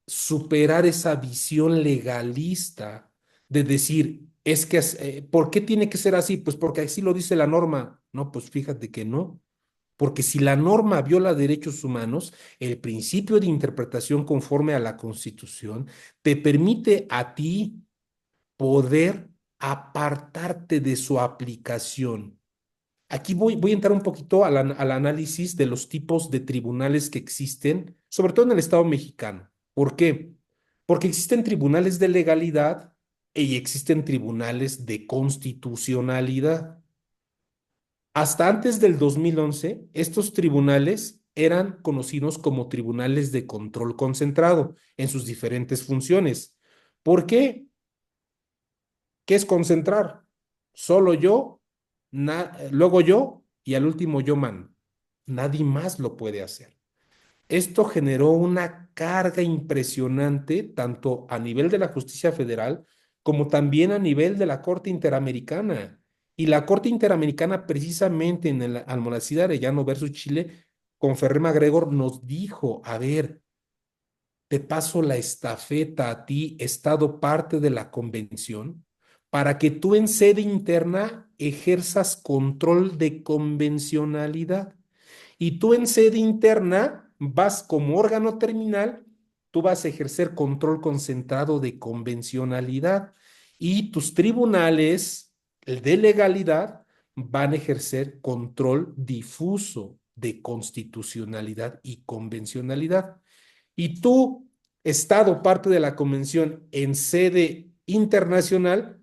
superar esa visión legalista de decir, ¿por qué tiene que ser así? Pues porque así lo dice la norma. No, pues fíjate que no. Porque si la norma viola derechos humanos, el principio de interpretación conforme a la Constitución te permite a ti poder apartarte de su aplicación. Aquí voy a entrar un poquito al análisis de los tipos de tribunales que existen, sobre todo en el Estado mexicano. ¿Por qué? Porque existen tribunales de legalidad y existen tribunales de constitucionalidad. Hasta antes del 2011, estos tribunales eran conocidos como tribunales de control concentrado en sus diferentes funciones. ¿Por qué? ¿Qué es concentrar? Solo yo, luego yo y al último yo mando. Nadie más lo puede hacer. Esto generó una carga impresionante tanto a nivel de la justicia federal como también a nivel de la Corte Interamericana. Y la Corte Interamericana, precisamente en el Almonacid Arellano versus Chile, con Ferrer MacGregor nos dijo, a ver, te paso la estafeta a ti, Estado parte de la convención, para que tú en sede interna ejerzas control de convencionalidad. Y tú en sede interna vas como órgano terminal, tú vas a ejercer control concentrado de convencionalidad y tus tribunales de legalidad van a ejercer control difuso de constitucionalidad y convencionalidad. Y tú, Estado, parte de la convención en sede internacional,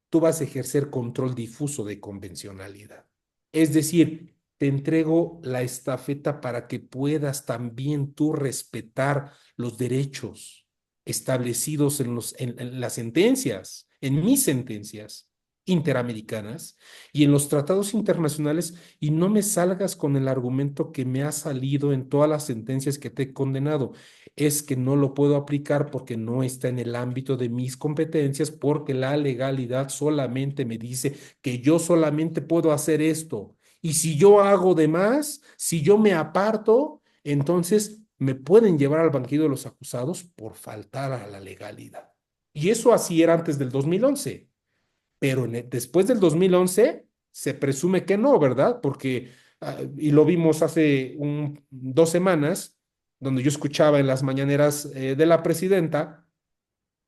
tú vas a ejercer control difuso de convencionalidad. Es decir, te entrego la estafeta para que puedas también tú respetar los derechos establecidos en las sentencias, en mis sentencias interamericanas y en los tratados internacionales, y no me salgas con el argumento que me ha salido en todas las sentencias que te he condenado. Es que no lo puedo aplicar porque no está en el ámbito de mis competencias, porque la legalidad solamente me dice que yo solamente puedo hacer esto. Y si yo hago de más, si yo me aparto, entonces me pueden llevar al banquillo de los acusados por faltar a la legalidad. Y eso así era antes del 2011, pero después del 2011 se presume que no, ¿verdad? Porque, y lo vimos hace 2 semanas, donde yo escuchaba en las mañaneras de la presidenta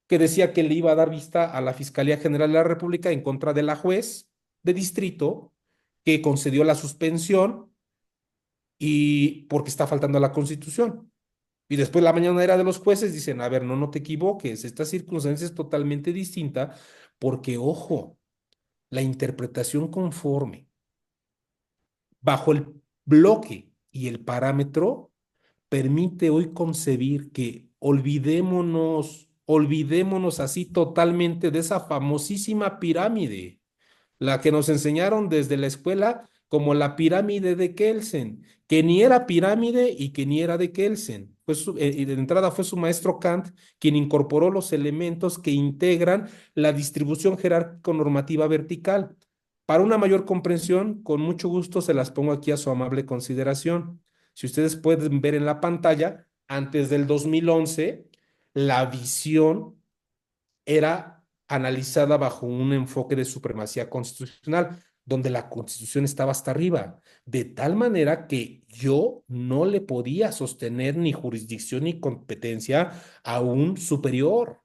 que decía que le iba a dar vista a la Fiscalía General de la República en contra de la juez de distrito que concedió la suspensión y porque está faltando a la Constitución. Y después la mañanera de los jueces dicen, a ver, no, no te equivoques, esta circunstancia es totalmente distinta porque, ojo, la interpretación conforme bajo el bloque y el parámetro permite hoy concebir que olvidémonos así totalmente de esa famosísima pirámide, la que nos enseñaron desde la escuela como la pirámide de Kelsen, que ni era pirámide y que ni era de Kelsen. Pues, y de entrada fue su maestro Kant quien incorporó los elementos que integran la distribución jerárquico-normativa vertical. Para una mayor comprensión, con mucho gusto se las pongo aquí a su amable consideración. Si ustedes pueden ver en la pantalla, antes del 2011, la visión era analizada bajo un enfoque de supremacía constitucional, donde la Constitución estaba hasta arriba, de tal manera que yo no le podía sostener ni jurisdicción ni competencia a un superior,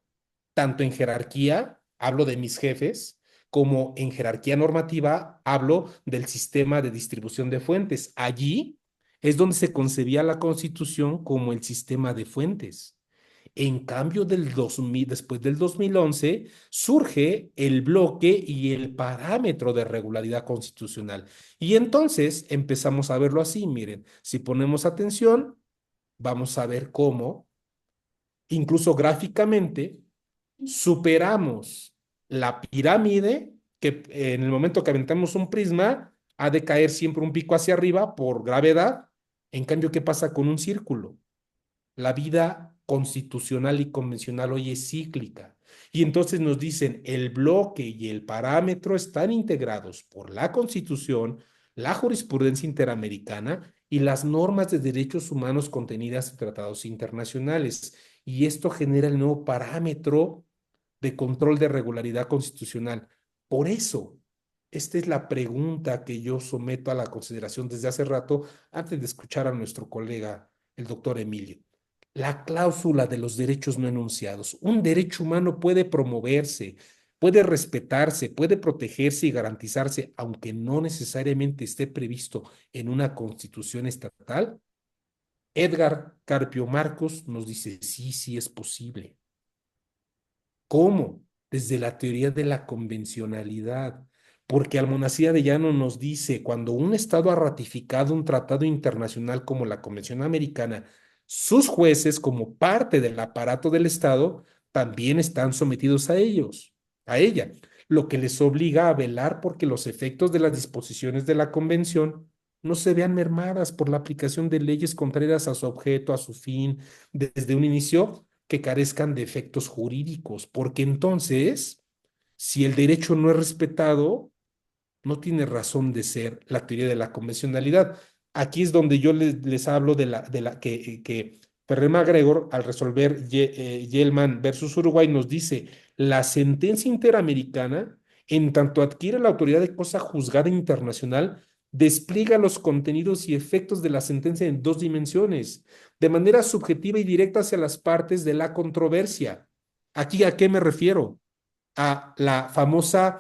tanto en jerarquía, hablo de mis jefes, como en jerarquía normativa, hablo del sistema de distribución de fuentes. Allí es donde se concebía la Constitución como el sistema de fuentes. En cambio, después del 2011, surge el bloque y el parámetro de regularidad constitucional. Y entonces empezamos a verlo así. Miren, si ponemos atención, vamos a ver cómo, incluso gráficamente, superamos la pirámide, que en el momento que aventamos un prisma, ha de caer siempre un pico hacia arriba por gravedad. En cambio, ¿qué pasa con un círculo? La vida constitucional y convencional hoy es cíclica. Y entonces nos dicen, el bloque y el parámetro están integrados por la Constitución, la jurisprudencia interamericana y las normas de derechos humanos contenidas en tratados internacionales. Y esto genera el nuevo parámetro de control de regularidad constitucional. Por eso, esta es la pregunta que yo someto a la consideración desde hace rato, antes de escuchar a nuestro colega, el doctor Emilio. La cláusula de los derechos no enunciados. Un derecho humano puede promoverse, puede respetarse, puede protegerse y garantizarse, aunque no necesariamente esté previsto en una constitución estatal. Edgar Carpio Marcos nos dice, sí, sí es posible. ¿Cómo? Desde la teoría de la convencionalidad. Porque Almonacía de Llano nos dice, cuando un Estado ha ratificado un tratado internacional como la Convención Americana, sus jueces, como parte del aparato del Estado, también están sometidos a ella, lo que les obliga a velar porque los efectos de las disposiciones de la Convención no se vean mermadas por la aplicación de leyes contrarias a su objeto, a su fin, desde un inicio que carezcan de efectos jurídicos, porque entonces, si el derecho no es respetado, no tiene razón de ser la teoría de la convencionalidad. Aquí es donde yo les hablo de la que Ferrer MacGregor, al resolver Yelman versus Uruguay, nos dice, la sentencia interamericana, en tanto adquiere la autoridad de cosa juzgada internacional, despliega los contenidos y efectos de la sentencia en dos dimensiones, de manera subjetiva y directa hacia las partes de la controversia. ¿Aquí a qué me refiero? A la famosa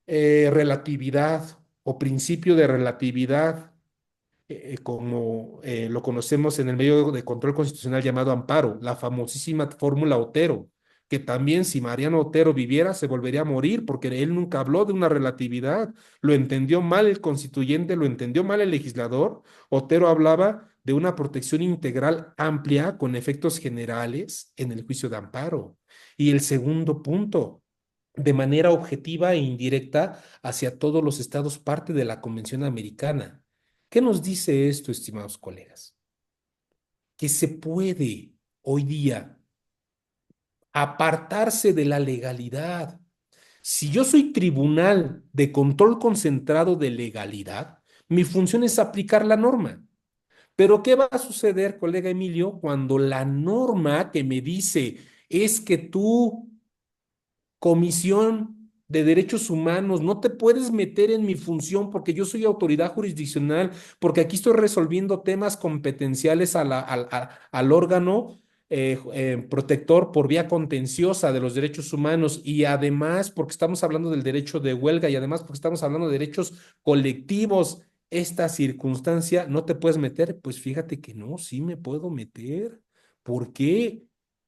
relatividad o principio de relatividad, como lo conocemos en el medio de control constitucional llamado amparo, la famosísima fórmula Otero, que también si Mariano Otero viviera se volvería a morir porque él nunca habló de una relatividad, lo entendió mal el constituyente, lo entendió mal el legislador. Otero hablaba de una protección integral amplia con efectos generales en el juicio de amparo. Y el segundo punto, de manera objetiva e indirecta hacia todos los estados parte de la Convención Americana. ¿Qué nos dice esto, estimados colegas? Que se puede hoy día apartarse de la legalidad. Si yo soy tribunal de control concentrado de legalidad, mi función es aplicar la norma. Pero ¿qué va a suceder, colega Emilio, cuando la norma que me dice es que tú, Comisión de Derechos Humanos, no te puedes meter en mi función porque yo soy autoridad jurisdiccional, porque aquí estoy resolviendo temas competenciales al órgano protector por vía contenciosa de los derechos humanos, y además porque estamos hablando del derecho de huelga y además porque estamos hablando de derechos colectivos? Esta circunstancia no te puedes meter. Pues fíjate que no, sí me puedo meter. ¿Por qué?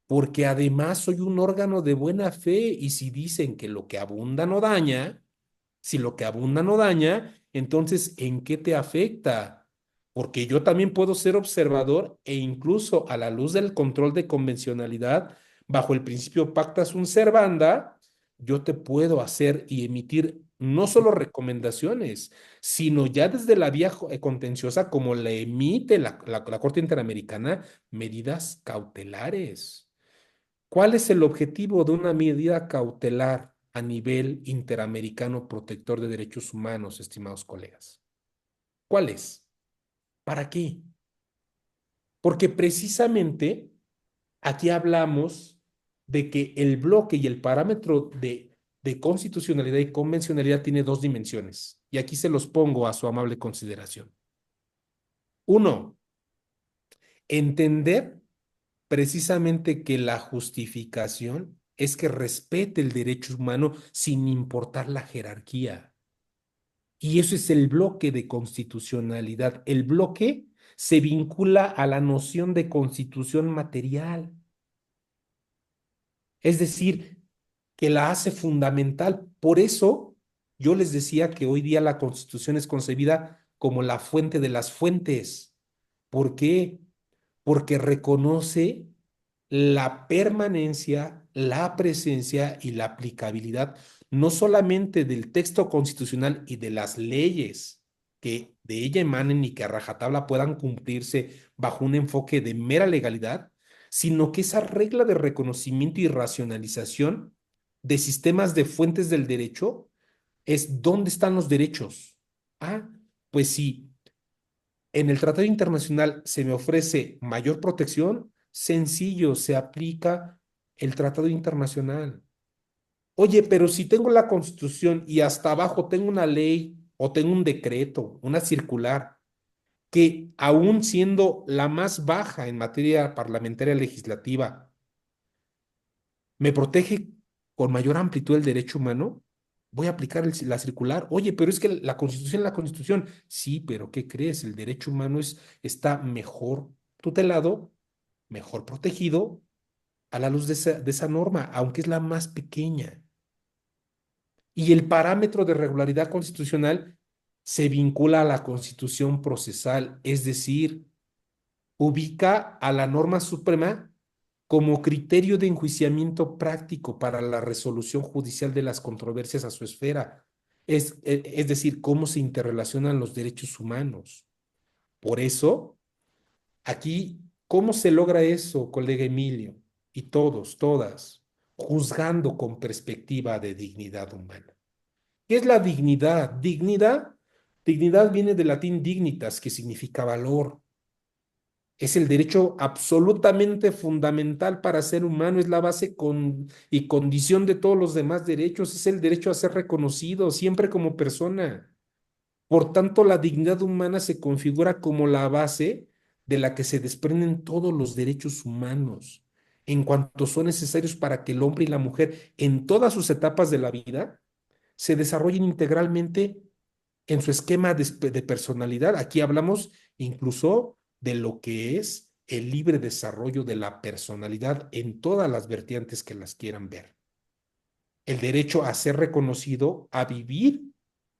Porque además soy un órgano de buena fe, y si dicen que lo que abunda no daña, si lo que abunda no daña, entonces ¿en qué te afecta? Porque yo también puedo ser observador e incluso a la luz del control de convencionalidad, bajo el principio pacta sunt servanda, yo te puedo hacer y emitir no solo recomendaciones, sino ya desde la vía contenciosa, como le emite la Corte Interamericana, medidas cautelares. ¿Cuál es el objetivo de una medida cautelar a nivel interamericano protector de derechos humanos, estimados colegas? ¿Cuál es? ¿Para qué? Porque precisamente aquí hablamos de que el bloque y el parámetro de constitucionalidad y convencionalidad tiene dos dimensiones. Y aquí se los pongo a su amable consideración. Uno, entender precisamente que la justificación es que respete el derecho humano sin importar la jerarquía. Y eso es el bloque de constitucionalidad. El bloque se vincula a la noción de constitución material, es decir, que la hace fundamental. Por eso yo les decía que hoy día la Constitución es concebida como la fuente de las fuentes. ¿Por qué? Porque reconoce la permanencia, la presencia y la aplicabilidad no solamente del texto constitucional y de las leyes que de ella emanen y que a rajatabla puedan cumplirse bajo un enfoque de mera legalidad, sino que esa regla de reconocimiento y racionalización de sistemas de fuentes del derecho es dónde están los derechos. Ah, pues sí, en el tratado internacional se me ofrece mayor protección, sencillo, se aplica el tratado internacional. Oye, pero si tengo la Constitución y hasta abajo tengo una ley o tengo un decreto, una circular, que aún siendo la más baja en materia parlamentaria legislativa, me protege con mayor amplitud el derecho humano, voy a aplicar la circular. Oye, pero es que la Constitución. Sí, pero ¿qué crees? El derecho humano está mejor tutelado, mejor protegido a la luz de esa norma, aunque es la más pequeña. Y el parámetro de regularidad constitucional se vincula a la Constitución procesal, es decir, ubica a la norma suprema como criterio de enjuiciamiento práctico para la resolución judicial de las controversias a su esfera. Es decir, cómo se interrelacionan los derechos humanos. Por eso, aquí, ¿cómo se logra eso, colega Emilio? Y todos, todas, juzgando con perspectiva de dignidad humana. ¿Qué es la dignidad? Dignidad viene del latín dignitas, que significa valor. Es el derecho absolutamente fundamental para ser humano, es la base y condición de todos los demás derechos, es el derecho a ser reconocido siempre como persona. Por tanto, la dignidad humana se configura como la base de la que se desprenden todos los derechos humanos, en cuanto son necesarios para que el hombre y la mujer en todas sus etapas de la vida se desarrollen integralmente en su esquema de personalidad. Aquí hablamos incluso de lo que es el libre desarrollo de la personalidad en todas las vertientes que las quieran ver. El derecho a ser reconocido, a vivir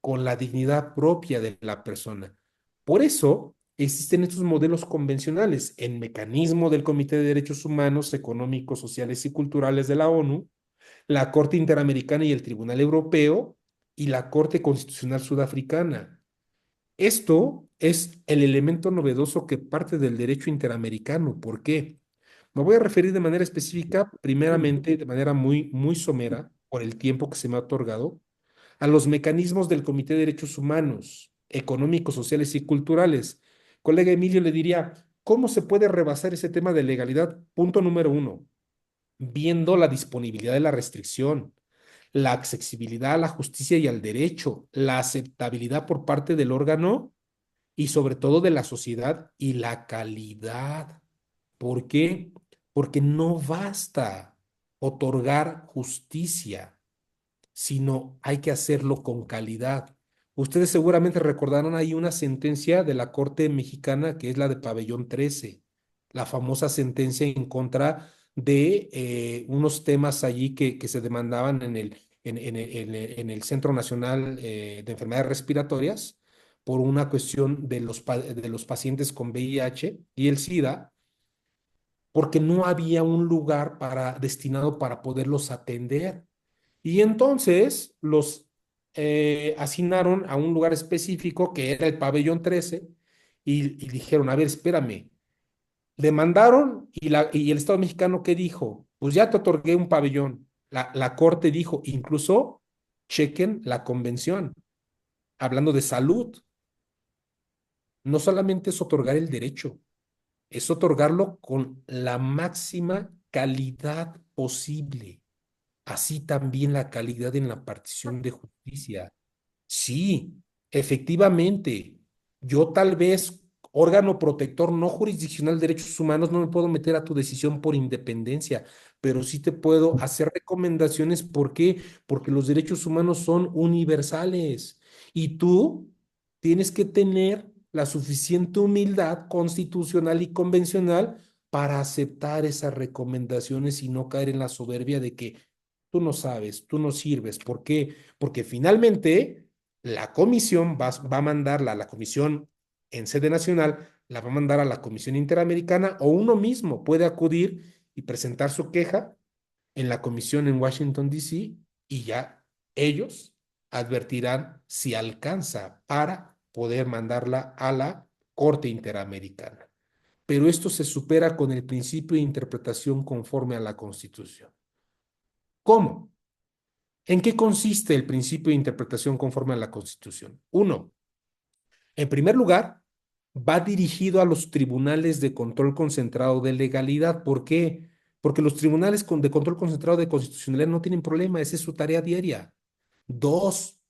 con la dignidad propia de la persona. Por eso existen estos modelos convencionales, el mecanismo del Comité de Derechos Humanos, Económicos, Sociales y Culturales de la ONU, la Corte Interamericana y el Tribunal Europeo y la Corte Constitucional Sudafricana. Esto es el elemento novedoso que parte del derecho interamericano. ¿Por qué? Me voy a referir de manera específica, primeramente, de manera muy somera, por el tiempo que se me ha otorgado, a los mecanismos del Comité de Derechos Humanos, Económicos, Sociales y Culturales. Colega Emilio le diría, ¿cómo se puede rebasar ese tema de legalidad? Punto número uno, viendo la disponibilidad de la restricción, la accesibilidad a la justicia y al derecho, la aceptabilidad por parte del órgano y sobre todo de la sociedad y la calidad. ¿Por qué? Porque no basta otorgar justicia, sino hay que hacerlo con calidad. Ustedes seguramente recordaron ahí una sentencia de la Corte Mexicana que es la de Pabellón 13, la famosa sentencia en contra de unos temas allí que se demandaban en el Centro Nacional de Enfermedades Respiratorias por una cuestión de los pacientes con VIH y el SIDA, porque no había un lugar destinado para poderlos atender. Y entonces los asignaron a un lugar específico que era el pabellón 13 y dijeron, a ver, espérame, demandaron y el Estado mexicano, ¿qué dijo? Pues ya te otorgué un pabellón. La Corte dijo, incluso chequen la convención, hablando de salud. No solamente es otorgar el derecho, es otorgarlo con la máxima calidad posible. Así también la calidad en la partición de justicia. Sí, efectivamente. Yo tal vez, órgano protector no jurisdiccional de derechos humanos, no me puedo meter a tu decisión por independencia, pero sí te puedo hacer recomendaciones. ¿Por qué? Porque los derechos humanos son universales y tú tienes que tener la suficiente humildad constitucional y convencional para aceptar esas recomendaciones y no caer en la soberbia de que tú no sabes, tú no sirves. ¿Por qué? Porque finalmente la comisión va a mandarla a la comisión en sede nacional, la va a mandar a la Comisión Interamericana o uno mismo puede acudir y presentar su queja en la comisión en Washington, D.C. y ya ellos advertirán si alcanza para poder mandarla a la Corte Interamericana. Pero esto se supera con el principio de interpretación conforme a la Constitución. ¿Cómo? ¿En qué consiste el principio de interpretación conforme a la Constitución? Uno, en primer lugar, va dirigido a los tribunales de control concentrado de legalidad. ¿Por qué? Porque los tribunales de control concentrado de constitucionalidad no tienen problema, esa es su tarea diaria. Dos,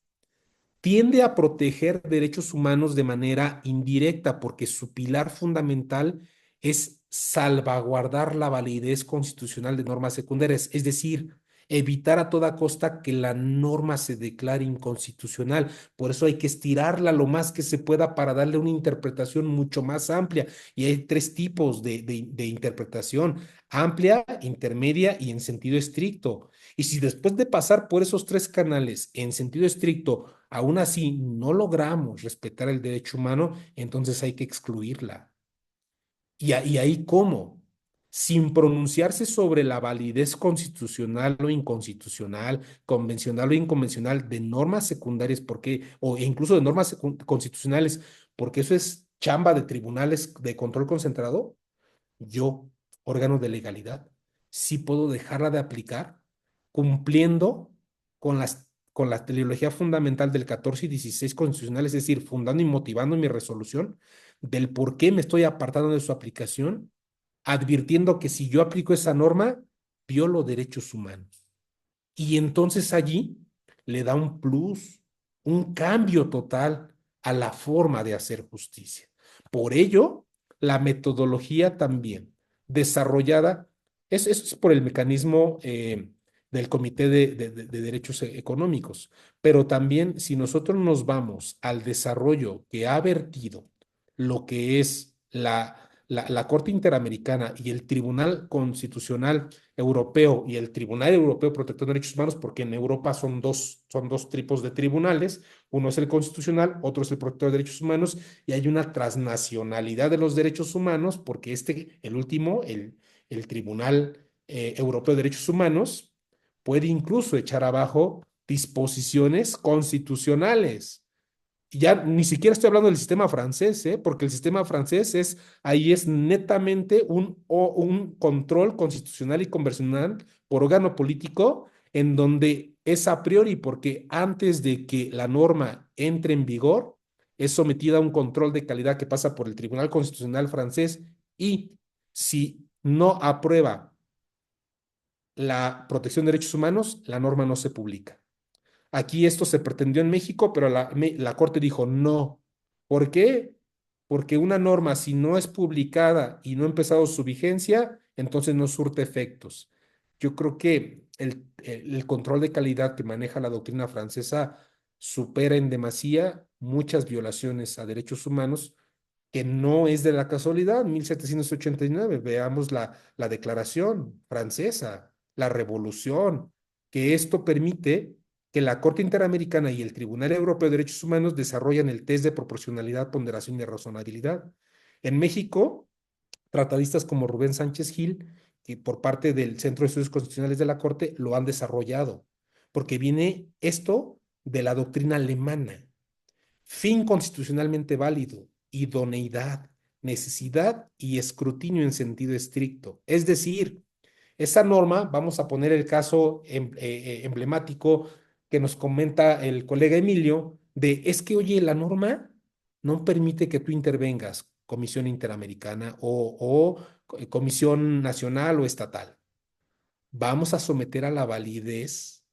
tiende a proteger derechos humanos de manera indirecta porque su pilar fundamental es salvaguardar la validez constitucional de normas secundarias, es decir, evitar a toda costa que la norma se declare inconstitucional. Por eso hay que estirarla lo más que se pueda para darle una interpretación mucho más amplia. Y hay tres tipos de interpretación: amplia, intermedia y en sentido estricto. Y si después de pasar por esos tres canales en sentido estricto, aún así no logramos respetar el derecho humano, entonces hay que excluirla. ¿Y ahí cómo? Sin pronunciarse sobre la validez constitucional o inconstitucional, convencional o inconvencional de normas secundarias, o incluso de normas constitucionales, porque eso es chamba de tribunales de control concentrado. Yo, órgano de legalidad, sí puedo dejarla de aplicar cumpliendo con la teleología fundamental del 14 y 16 constitucional, es decir, fundando y motivando mi resolución del por qué me estoy apartando de su aplicación, advirtiendo que si yo aplico esa norma, violo derechos humanos. Y entonces allí le da un plus, un cambio total a la forma de hacer justicia. Por ello, la metodología también desarrollada, eso es por el mecanismo del Comité de Derechos Económicos, pero también si nosotros nos vamos al desarrollo que ha vertido lo que es la Corte Interamericana y el Tribunal Constitucional Europeo y el Tribunal Europeo Protector de Derechos Humanos, porque en Europa son dos tipos de tribunales, uno es el constitucional, otro es el protector de derechos humanos, y hay una transnacionalidad de los derechos humanos, porque el último, el Tribunal Europeo de Derechos Humanos, puede incluso echar abajo disposiciones constitucionales. Y ya ni siquiera estoy hablando del sistema francés, ¿eh? Porque el sistema francés ahí es netamente un control constitucional y convencional por órgano político, en donde es a priori, porque antes de que la norma entre en vigor, es sometida a un control de calidad que pasa por el Tribunal Constitucional francés, y si no aprueba la protección de derechos humanos, la norma no se publica. Aquí esto se pretendió en México, pero la Corte dijo no. ¿Por qué? Porque una norma, si no es publicada y no ha empezado su vigencia, entonces no surte efectos. Yo creo que el control de calidad que maneja la doctrina francesa supera en demasía muchas violaciones a derechos humanos, que no es de la casualidad. 1789, veamos la Declaración Francesa, la Revolución, que esto permite que la Corte Interamericana y el Tribunal Europeo de Derechos Humanos desarrollan el test de proporcionalidad, ponderación y razonabilidad. En México, tratadistas como Rubén Sánchez Gil, que por parte del Centro de Estudios Constitucionales de la Corte, lo han desarrollado, porque viene esto de la doctrina alemana. Fin constitucionalmente válido, idoneidad, necesidad y escrutinio en sentido estricto. Es decir, esa norma, vamos a poner el caso emblemático que nos comenta el colega Emilio, de es que, oye, la norma no permite que tú intervengas, Comisión Interamericana o Comisión Nacional o Estatal. Vamos a someter a la validez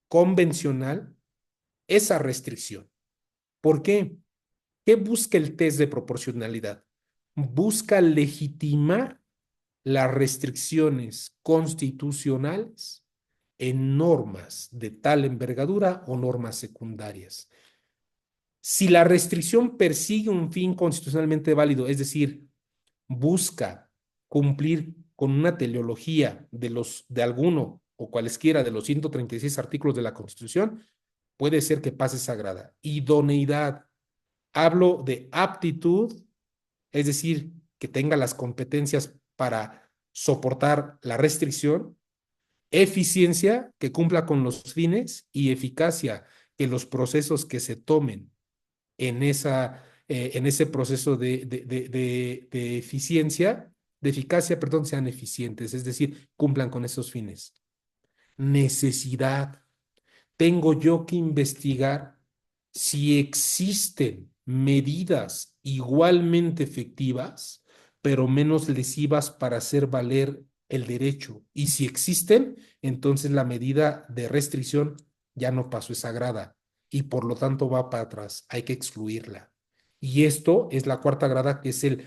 convencional esa restricción. ¿Por qué? ¿Qué busca el test de proporcionalidad? Busca legitimar las restricciones constitucionales en normas de tal envergadura o normas secundarias. Si la restricción persigue un fin constitucionalmente válido, es decir, busca cumplir con una teleología de alguno o cualesquiera de los 136 artículos de la Constitución, puede ser que pase sagrada. Idoneidad. Hablo de aptitud, es decir, que tenga las competencias para soportar la restricción, eficiencia, que cumpla con los fines, y eficacia, que los procesos que se tomen en ese proceso de eficiencia, de eficacia, perdón, sean eficientes, es decir, cumplan con esos fines. Necesidad. Tengo yo que investigar si existen medidas igualmente efectivas, pero menos lesivas para hacer valer el derecho. Y si existen, entonces la medida de restricción ya no pasó, es sagrada y por lo tanto va para atrás. Hay que excluirla. Y esto es la cuarta grada, que es el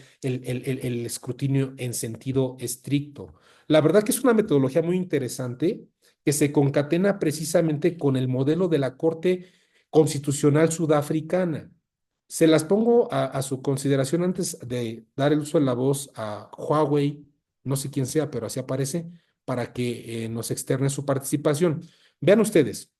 escrutinio en sentido estricto. La verdad que es una metodología muy interesante, que se concatena precisamente con el modelo de la Corte Constitucional Sudafricana. Se las pongo a su consideración antes de dar el uso de la voz a Huawei, no sé quién sea, pero así aparece, para que nos externe su participación. Vean ustedes,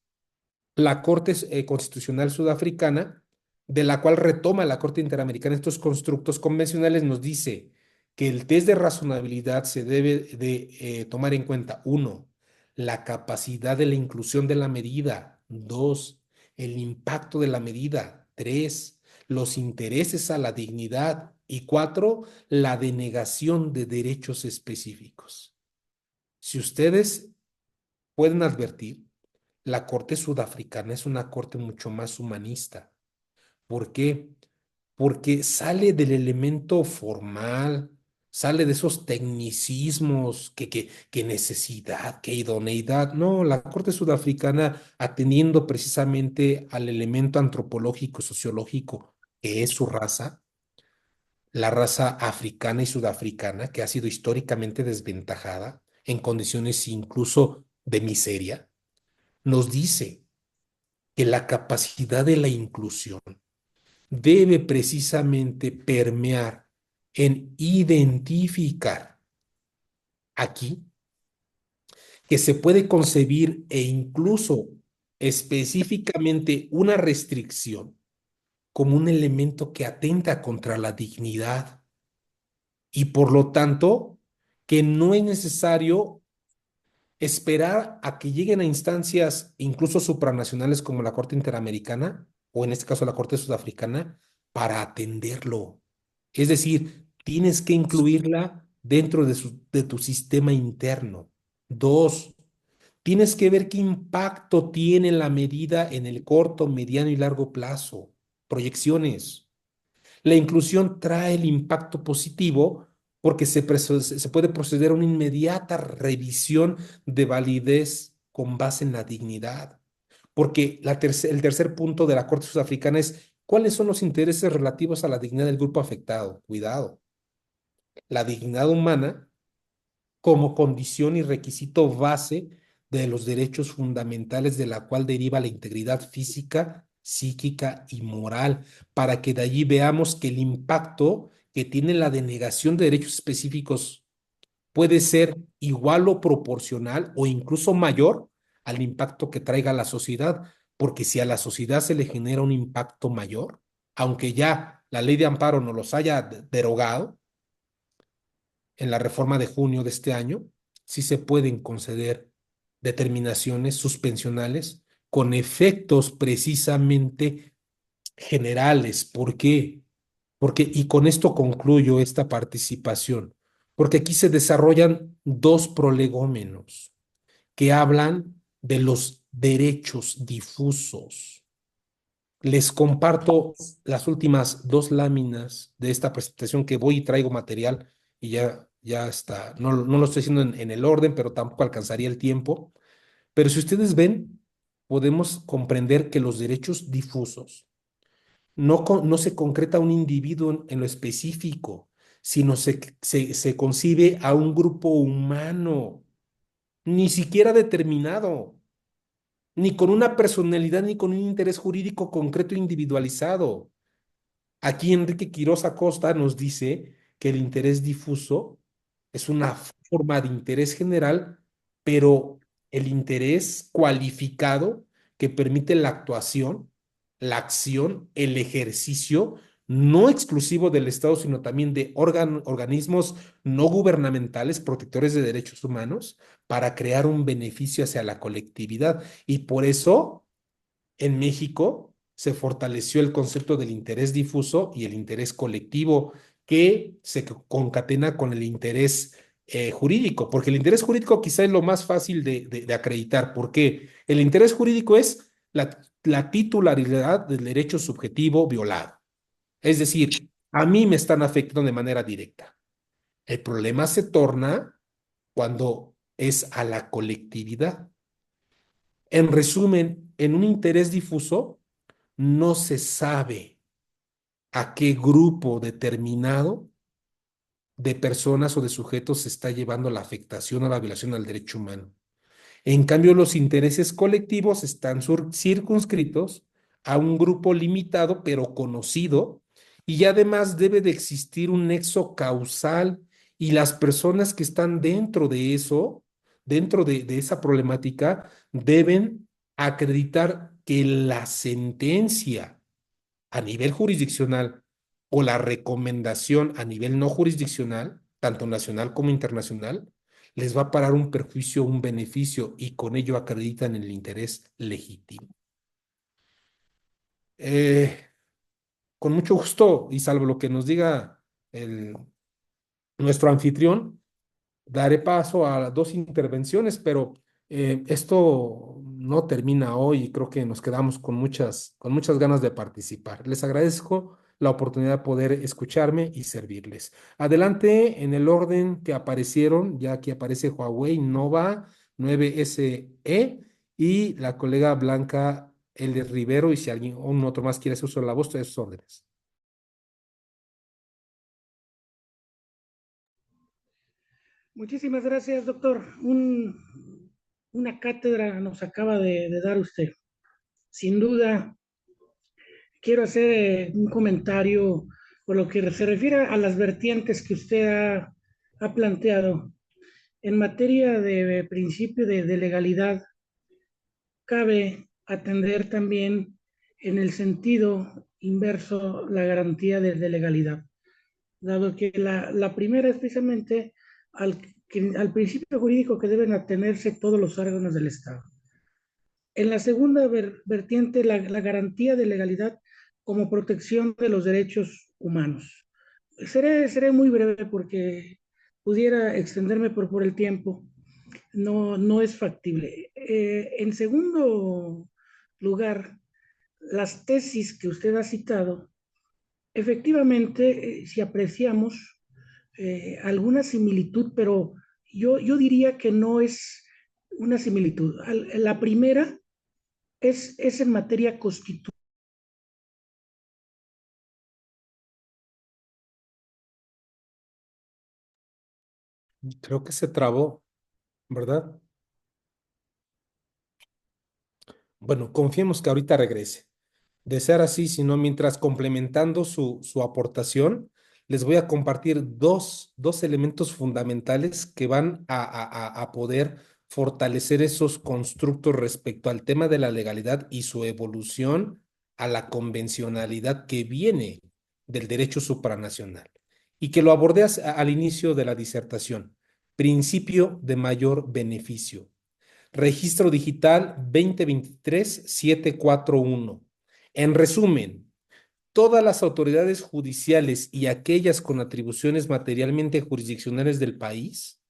la Corte Constitucional Sudafricana, de la cual retoma la Corte Interamericana estos constructos convencionales, nos dice que el test de razonabilidad se debe de tomar en cuenta: uno, la capacidad de la inclusión de la medida; dos, el impacto de la medida; tres, los intereses a la dignidad; y cuatro, la denegación de derechos específicos. Si ustedes pueden advertir, la Corte Sudafricana es una corte mucho más humanista. ¿Por qué? porque sale del elemento formal, sale de esos tecnicismos, que necesidad, que idoneidad. No, la Corte Sudafricana, atendiendo precisamente al elemento antropológico, sociológico, que es su raza, la raza africana y sudafricana, que ha sido históricamente desventajada en condiciones incluso de miseria, nos dice que la capacidad de la inclusión debe precisamente permear en identificar aquí que se puede concebir e incluso específicamente una restricción como un elemento que atenta contra la dignidad y por lo tanto que no es necesario esperar a que lleguen a instancias incluso supranacionales como la Corte Interamericana o en este caso la Corte Sudafricana para atenderlo. Es decir, tienes que incluirla dentro de tu sistema interno. Dos, tienes que ver qué impacto tiene la medida en el corto, mediano y largo plazo. Proyecciones. La inclusión trae el impacto positivo porque se puede proceder a una inmediata revisión de validez con base en la dignidad. Porque el tercer punto de la Corte Sudafricana es cuáles son los intereses relativos a la dignidad del grupo afectado. Cuidado. La dignidad humana como condición y requisito base de los derechos fundamentales de la cual deriva la integridad física, psíquica y moral, para que de allí veamos que el impacto que tiene la denegación de derechos específicos puede ser igual o proporcional o incluso mayor al impacto que traiga a la sociedad, porque si a la sociedad se le genera un impacto mayor, aunque ya la ley de amparo no los haya derogado, en la reforma de junio de este año, sí se pueden conceder determinaciones suspensionales con efectos precisamente generales. ¿Por qué? Porque, y con esto concluyo esta participación, porque aquí se desarrollan dos prolegómenos que hablan de los derechos difusos. Les comparto las últimas dos láminas de esta presentación que voy y traigo material y ya está. No lo estoy haciendo en el orden, pero tampoco alcanzaría el tiempo. Pero si ustedes ven, podemos comprender que los derechos difusos no se concreta a un individuo en lo específico, sino se concibe a un grupo humano, ni siquiera determinado, ni con una personalidad, ni con un interés jurídico concreto e individualizado. Aquí Enrique Quiroz Acosta nos dice que el interés difuso es una forma de interés general, pero el interés cualificado que permite la actuación, la acción, el ejercicio, no exclusivo del Estado, sino también de organismos no gubernamentales protectores de derechos humanos para crear un beneficio hacia la colectividad. Y por eso en México se fortaleció el concepto del interés difuso y el interés colectivo que se concatena con el interés jurídico, porque el interés jurídico quizá es lo más fácil de acreditar, porque el interés jurídico es la titularidad del derecho subjetivo violado. Es decir, a mí me están afectando de manera directa. El problema se torna cuando es a la colectividad. En resumen, en un interés difuso, no se sabe a qué grupo determinado de personas o de sujetos se está llevando la afectación o la violación al derecho humano. En cambio, los intereses colectivos están circunscritos a un grupo limitado pero conocido y además debe de existir un nexo causal y las personas que están dentro de eso, dentro de esa problemática, deben acreditar que la sentencia a nivel jurisdiccional o la recomendación a nivel no jurisdiccional, tanto nacional como internacional, les va a parar un perjuicio, un beneficio y con ello acreditan el interés legítimo. Con mucho gusto y salvo lo que nos diga nuestro anfitrión, daré paso a dos intervenciones, pero esto no termina hoy y creo que nos quedamos con muchas ganas de participar. Les agradezco la oportunidad de poder escucharme y servirles. Adelante en el orden que aparecieron, ya aquí aparece Huawei Nova 9SE y la colega Blanca L. Rivero, y si alguien o un otro más quiere hacer uso de la voz, a sus órdenes. Muchísimas gracias, doctor. Una cátedra nos acaba de dar usted. Sin duda, quiero hacer un comentario por lo que se refiere a las vertientes que usted ha planteado. En materia de principio de legalidad, cabe atender también en el sentido inverso la garantía de legalidad, dado que la primera es precisamente al principio jurídico que deben atenerse todos los órganos del Estado. En la segunda vertiente, la garantía de legalidad como protección de los derechos humanos. Seré muy breve porque pudiera extenderme por el tiempo. No es factible. En segundo lugar, las tesis que usted ha citado, efectivamente, si apreciamos alguna similitud, pero yo diría que no es una similitud. La primera es en materia constitucional. Creo que se trabó, ¿verdad? Bueno, confiemos que ahorita regrese. De ser así, sino mientras complementando su aportación, les voy a compartir dos elementos fundamentales que van a poder fortalecer esos constructos respecto al tema de la legalidad y su evolución a la convencionalidad que viene del derecho supranacional y que lo abordé al inicio de la disertación. Principio de mayor beneficio. Registro Digital 2023-741. En resumen, todas las autoridades judiciales y aquellas con atribuciones materialmente jurisdiccionales del país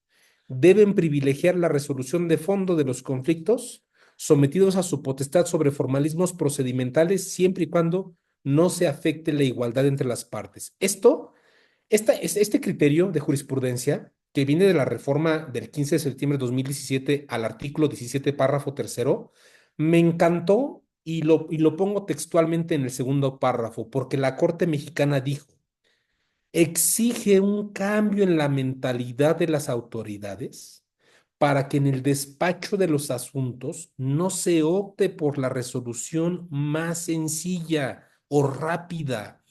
deben privilegiar la resolución de fondo de los conflictos sometidos a su potestad sobre formalismos procedimentales siempre y cuando no se afecte la igualdad entre las partes. Este criterio de jurisprudencia, que viene de la reforma del 15 de septiembre de 2017 al artículo 17, párrafo tercero, me encantó y lo pongo textualmente en el segundo párrafo, porque la Corte Mexicana dijo, exige un cambio en la mentalidad de las autoridades para que en el despacho de los asuntos no se opte por la resolución más sencilla o rápida,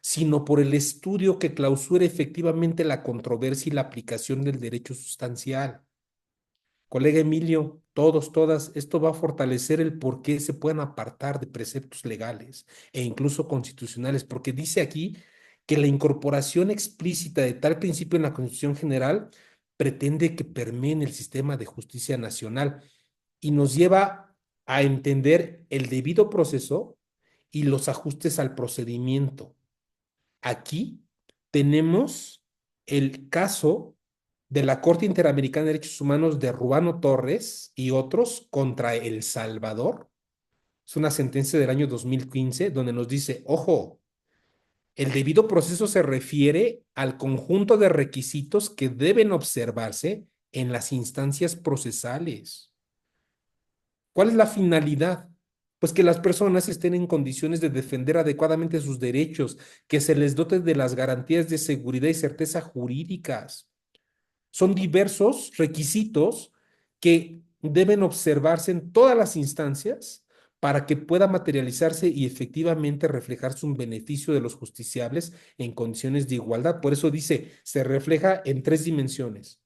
sino por el estudio que clausure efectivamente la controversia y la aplicación del derecho sustancial. Colega Emilio, todas, esto va a fortalecer el por qué se pueden apartar de preceptos legales e incluso constitucionales, porque dice aquí que la incorporación explícita de tal principio en la Constitución General pretende que permee en el sistema de justicia nacional y nos lleva a entender el debido proceso y los ajustes al procedimiento. Aquí tenemos el caso de la Corte Interamericana de Derechos Humanos de Ruano Torres y otros contra El Salvador. Es una sentencia del año 2015 donde nos dice, ojo, el debido proceso se refiere al conjunto de requisitos que deben observarse en las instancias procesales. ¿Cuál es la finalidad? Pues que las personas estén en condiciones de defender adecuadamente sus derechos, que se les dote de las garantías de seguridad y certeza jurídicas. Son diversos requisitos que deben observarse en todas las instancias para que pueda materializarse y efectivamente reflejarse un beneficio de los justiciables en condiciones de igualdad. Por eso dice, se refleja en tres dimensiones.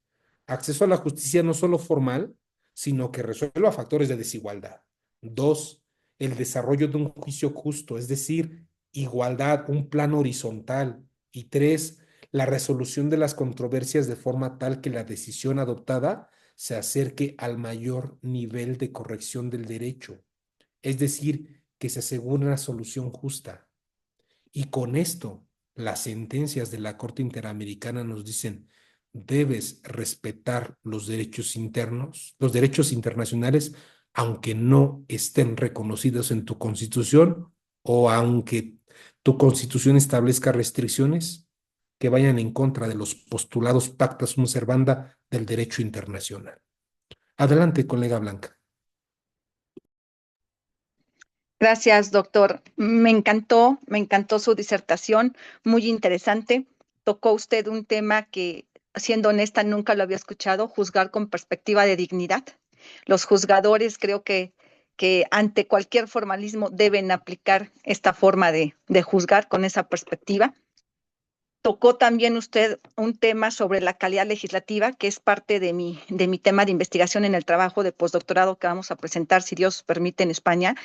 Acceso a la justicia no solo formal, sino que resuelva factores de desigualdad. Dos, el desarrollo de un juicio justo, es decir, igualdad, un plano horizontal. Y tres, la resolución de las controversias de forma tal que la decisión adoptada se acerque al mayor nivel de corrección del derecho, es decir, que se asegure una solución justa. Y con esto, las sentencias de la Corte Interamericana nos dicen, debes respetar los derechos internos, los derechos internacionales, aunque no estén reconocidos en tu constitución o aunque tu Constitución establezca restricciones que vayan en contra de los postulados pacta sunt servanda del derecho internacional. Adelante, colega Blanca. Gracias, doctor. Me encantó su disertación, muy interesante. Tocó usted un tema que, siendo honesta, nunca lo había escuchado, juzgar con perspectiva de dignidad. Los juzgadores creo que ante cualquier formalismo deben aplicar esta forma de juzgar con esa perspectiva. Tocó también usted un tema sobre la calidad legislativa, que es parte de mi tema de investigación en el trabajo de postdoctorado que vamos a presentar, si Dios permite, en España.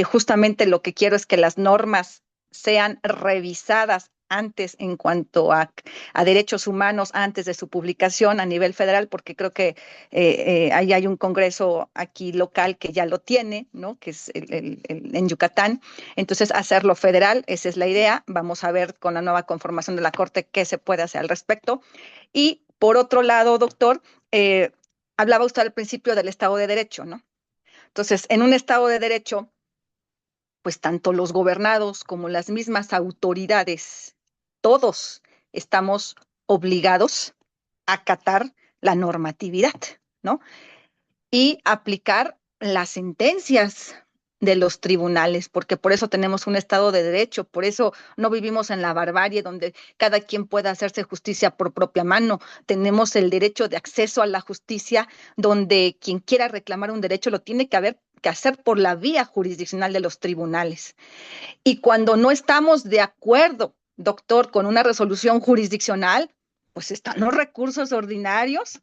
Justamente lo que quiero es que las normas sean revisadas antes en cuanto a derechos humanos, antes de su publicación a nivel federal, porque creo que ahí hay un congreso aquí local que ya lo tiene, ¿no? Que es en Yucatán. Entonces, hacerlo federal, esa es la idea. Vamos a ver con la nueva conformación de la Corte qué se puede hacer al respecto. Y por otro lado, doctor, hablaba usted al principio del Estado de Derecho, ¿no? Entonces, en un Estado de Derecho, pues tanto los gobernados como las mismas autoridades, todos estamos obligados a acatar la normatividad, ¿no? Y aplicar las sentencias de los tribunales, porque por eso tenemos un Estado de Derecho, por eso no vivimos en la barbarie donde cada quien pueda hacerse justicia por propia mano. Tenemos el derecho de acceso a la justicia, donde quien quiera reclamar un derecho lo tiene que hacer por la vía jurisdiccional de los tribunales. Y cuando no estamos de acuerdo, doctor, con una resolución jurisdiccional, pues están los recursos ordinarios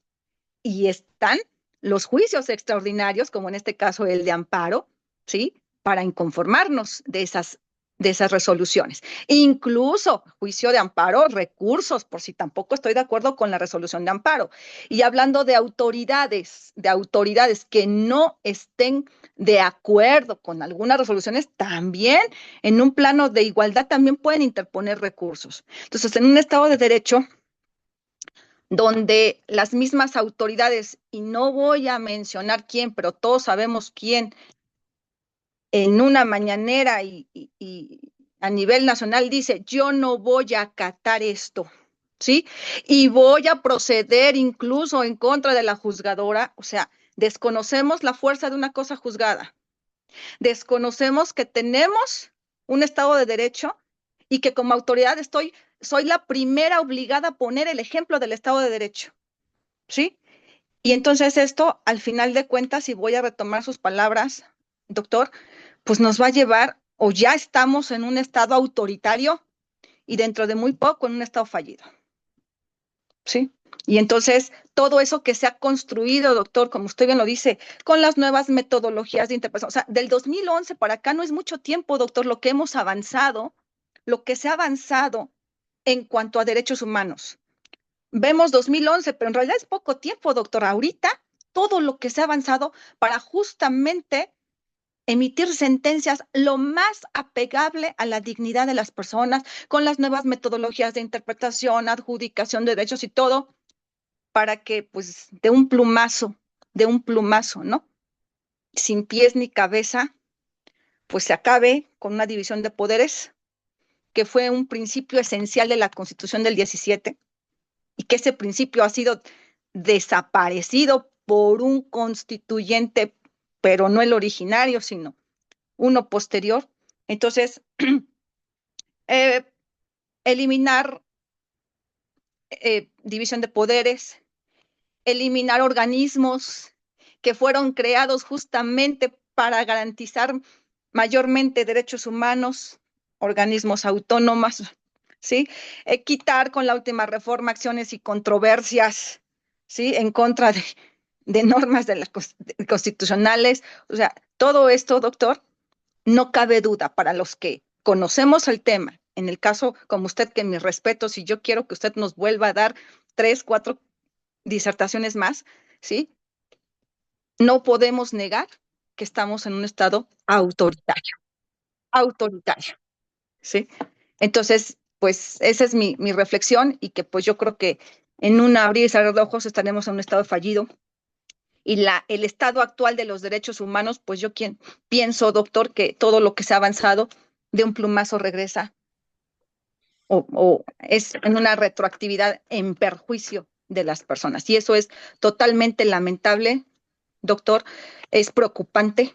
y están los juicios extraordinarios, como en este caso el de amparo, ¿sí? Para inconformarnos de esas resoluciones. Incluso juicio de amparo, recursos, por si tampoco estoy de acuerdo con la resolución de amparo. Y hablando de autoridades que no estén de acuerdo con algunas resoluciones, también en un plano de igualdad también pueden interponer recursos. Entonces, en un Estado de Derecho, donde las mismas autoridades, y no voy a mencionar quién, pero todos sabemos quién, en una mañanera y a nivel nacional dice, yo no voy a acatar esto, ¿sí? Y voy a proceder incluso en contra de la juzgadora. O sea, desconocemos la fuerza de una cosa juzgada, desconocemos que tenemos un Estado de Derecho y que como autoridad soy la primera obligada a poner el ejemplo del Estado de Derecho, ¿sí? Y entonces esto, al final de cuentas, y voy a retomar sus palabras, doctor, pues nos va a llevar, o ya estamos en un Estado autoritario y dentro de muy poco en un Estado fallido, ¿sí? Y entonces todo eso que se ha construido, doctor, como usted bien lo dice, con las nuevas metodologías de interpretación, o sea, del 2011 para acá no es mucho tiempo, doctor, lo que hemos avanzado, lo que se ha avanzado en cuanto a derechos humanos. Vemos 2011, pero en realidad es poco tiempo, doctor. Ahorita todo lo que se ha avanzado para justamente emitir sentencias lo más apegable a la dignidad de las personas, con las nuevas metodologías de interpretación, adjudicación de derechos y todo, para que pues de un plumazo, ¿no? Sin pies ni cabeza, pues se acabe con una división de poderes, que fue un principio esencial de la Constitución del 17, y que ese principio ha sido desaparecido por un constituyente, pero no el originario, sino uno posterior. Entonces, eliminar división de poderes, eliminar organismos que fueron creados justamente para garantizar mayormente derechos humanos, organismos autónomos, ¿sí? Quitar con la última reforma acciones y controversias, ¿sí? En contra de normas constitucionales. O sea, todo esto, doctor, no cabe duda para los que conocemos el tema. En el caso, como usted, que mis respetos, y yo quiero que usted nos vuelva a dar 3, 4 disertaciones más, ¿sí? No podemos negar que estamos en un estado autoritario, ¿sí? Entonces, pues esa es mi reflexión, y que pues yo creo que en un abrir y cerrar de ojos estaremos en un estado fallido. Y el estado actual de los derechos humanos, pues yo pienso, doctor, que todo lo que se ha avanzado de un plumazo regresa o es en una retroactividad en perjuicio de las personas. Y eso es totalmente lamentable, doctor, es preocupante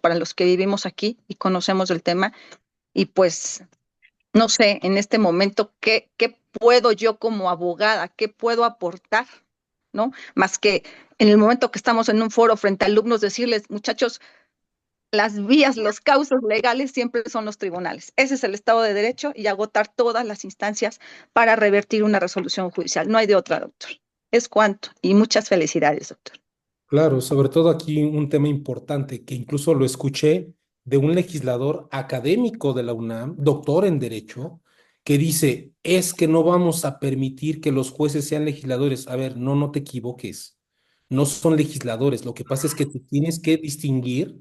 para los que vivimos aquí y conocemos el tema. Y pues no sé, en este momento, ¿qué puedo yo como abogada, qué puedo aportar? ¿No? Más que en el momento que estamos en un foro frente a alumnos, decirles, muchachos, las vías, los causos legales siempre son los tribunales. Ese es el Estado de Derecho y agotar todas las instancias para revertir una resolución judicial. No hay de otra, doctor. Es cuanto. Y muchas felicidades, doctor. Claro, sobre todo aquí un tema importante que incluso lo escuché de un legislador académico de la UNAM, doctor en Derecho, que dice, es que no vamos a permitir que los jueces sean legisladores. A ver, no, no te equivoques. No son legisladores. Lo que pasa es que tú tienes que distinguir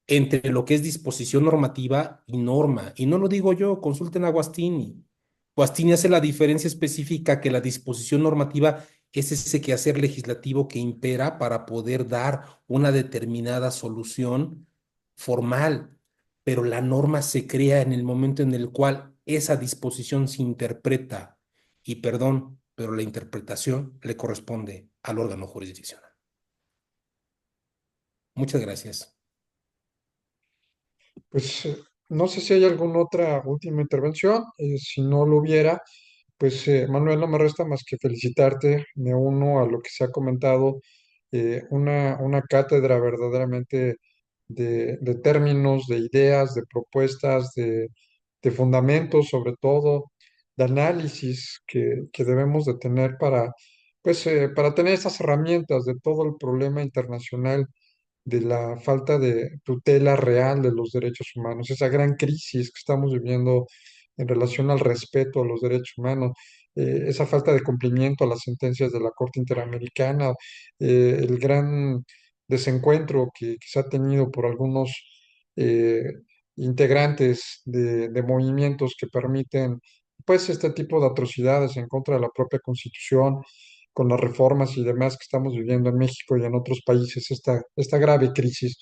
entre lo que es disposición normativa y norma. Y no lo digo yo, consulten a Guastini. Guastini hace la diferencia específica que la disposición normativa es ese quehacer legislativo que impera para poder dar una determinada solución formal, pero la norma se crea en el momento en el cual esa disposición se interpreta. Y perdón, pero la interpretación le corresponde al órgano jurisdiccional. Muchas gracias. Pues no sé si hay alguna otra última intervención. Si no lo hubiera, pues Manuel, no me resta más que felicitarte. Me uno a lo que se ha comentado, una cátedra verdaderamente de términos, de ideas, de propuestas, de fundamentos, sobre todo, de análisis que debemos de tener para tener esas herramientas de todo el problema internacional de la falta de tutela real de los derechos humanos, esa gran crisis que estamos viviendo en relación al respeto a los derechos humanos, esa falta de cumplimiento a las sentencias de la Corte Interamericana, el gran desencuentro que se ha tenido por algunos eh, integrantes de movimientos que permiten pues este tipo de atrocidades en contra de la propia Constitución, con las reformas y demás que estamos viviendo en México y en otros países, esta grave crisis.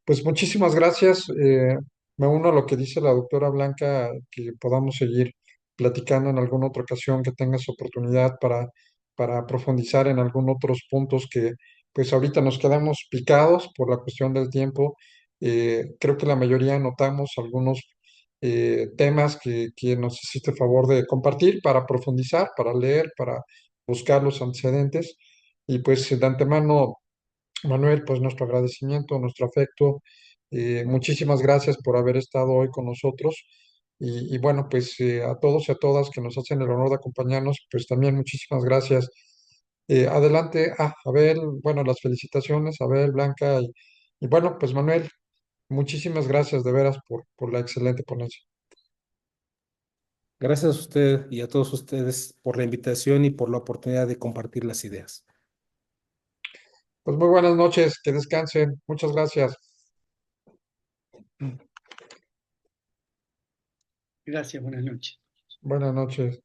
Pues muchísimas gracias. Me uno a lo que dice la doctora Blanca, que podamos seguir platicando en alguna otra ocasión, que tengas oportunidad para profundizar en algunos otros puntos que pues ahorita nos quedamos picados por la cuestión del tiempo. Creo que la mayoría notamos algunos temas que nos hiciste favor de compartir para profundizar, para leer, para buscar los antecedentes. Y pues de antemano, Manuel, pues nuestro agradecimiento, nuestro afecto. Muchísimas gracias por haber estado hoy con nosotros. Y bueno, pues a todos y a todas que nos hacen el honor de acompañarnos, pues también muchísimas gracias. Adelante, Abel, bueno, las felicitaciones, Abel, Blanca, y bueno, pues Manuel, muchísimas gracias de veras por la excelente ponencia. Gracias a usted y a todos ustedes por la invitación y por la oportunidad de compartir las ideas. Pues muy buenas noches, que descansen. Muchas gracias. Gracias, buenas noches. Buenas noches.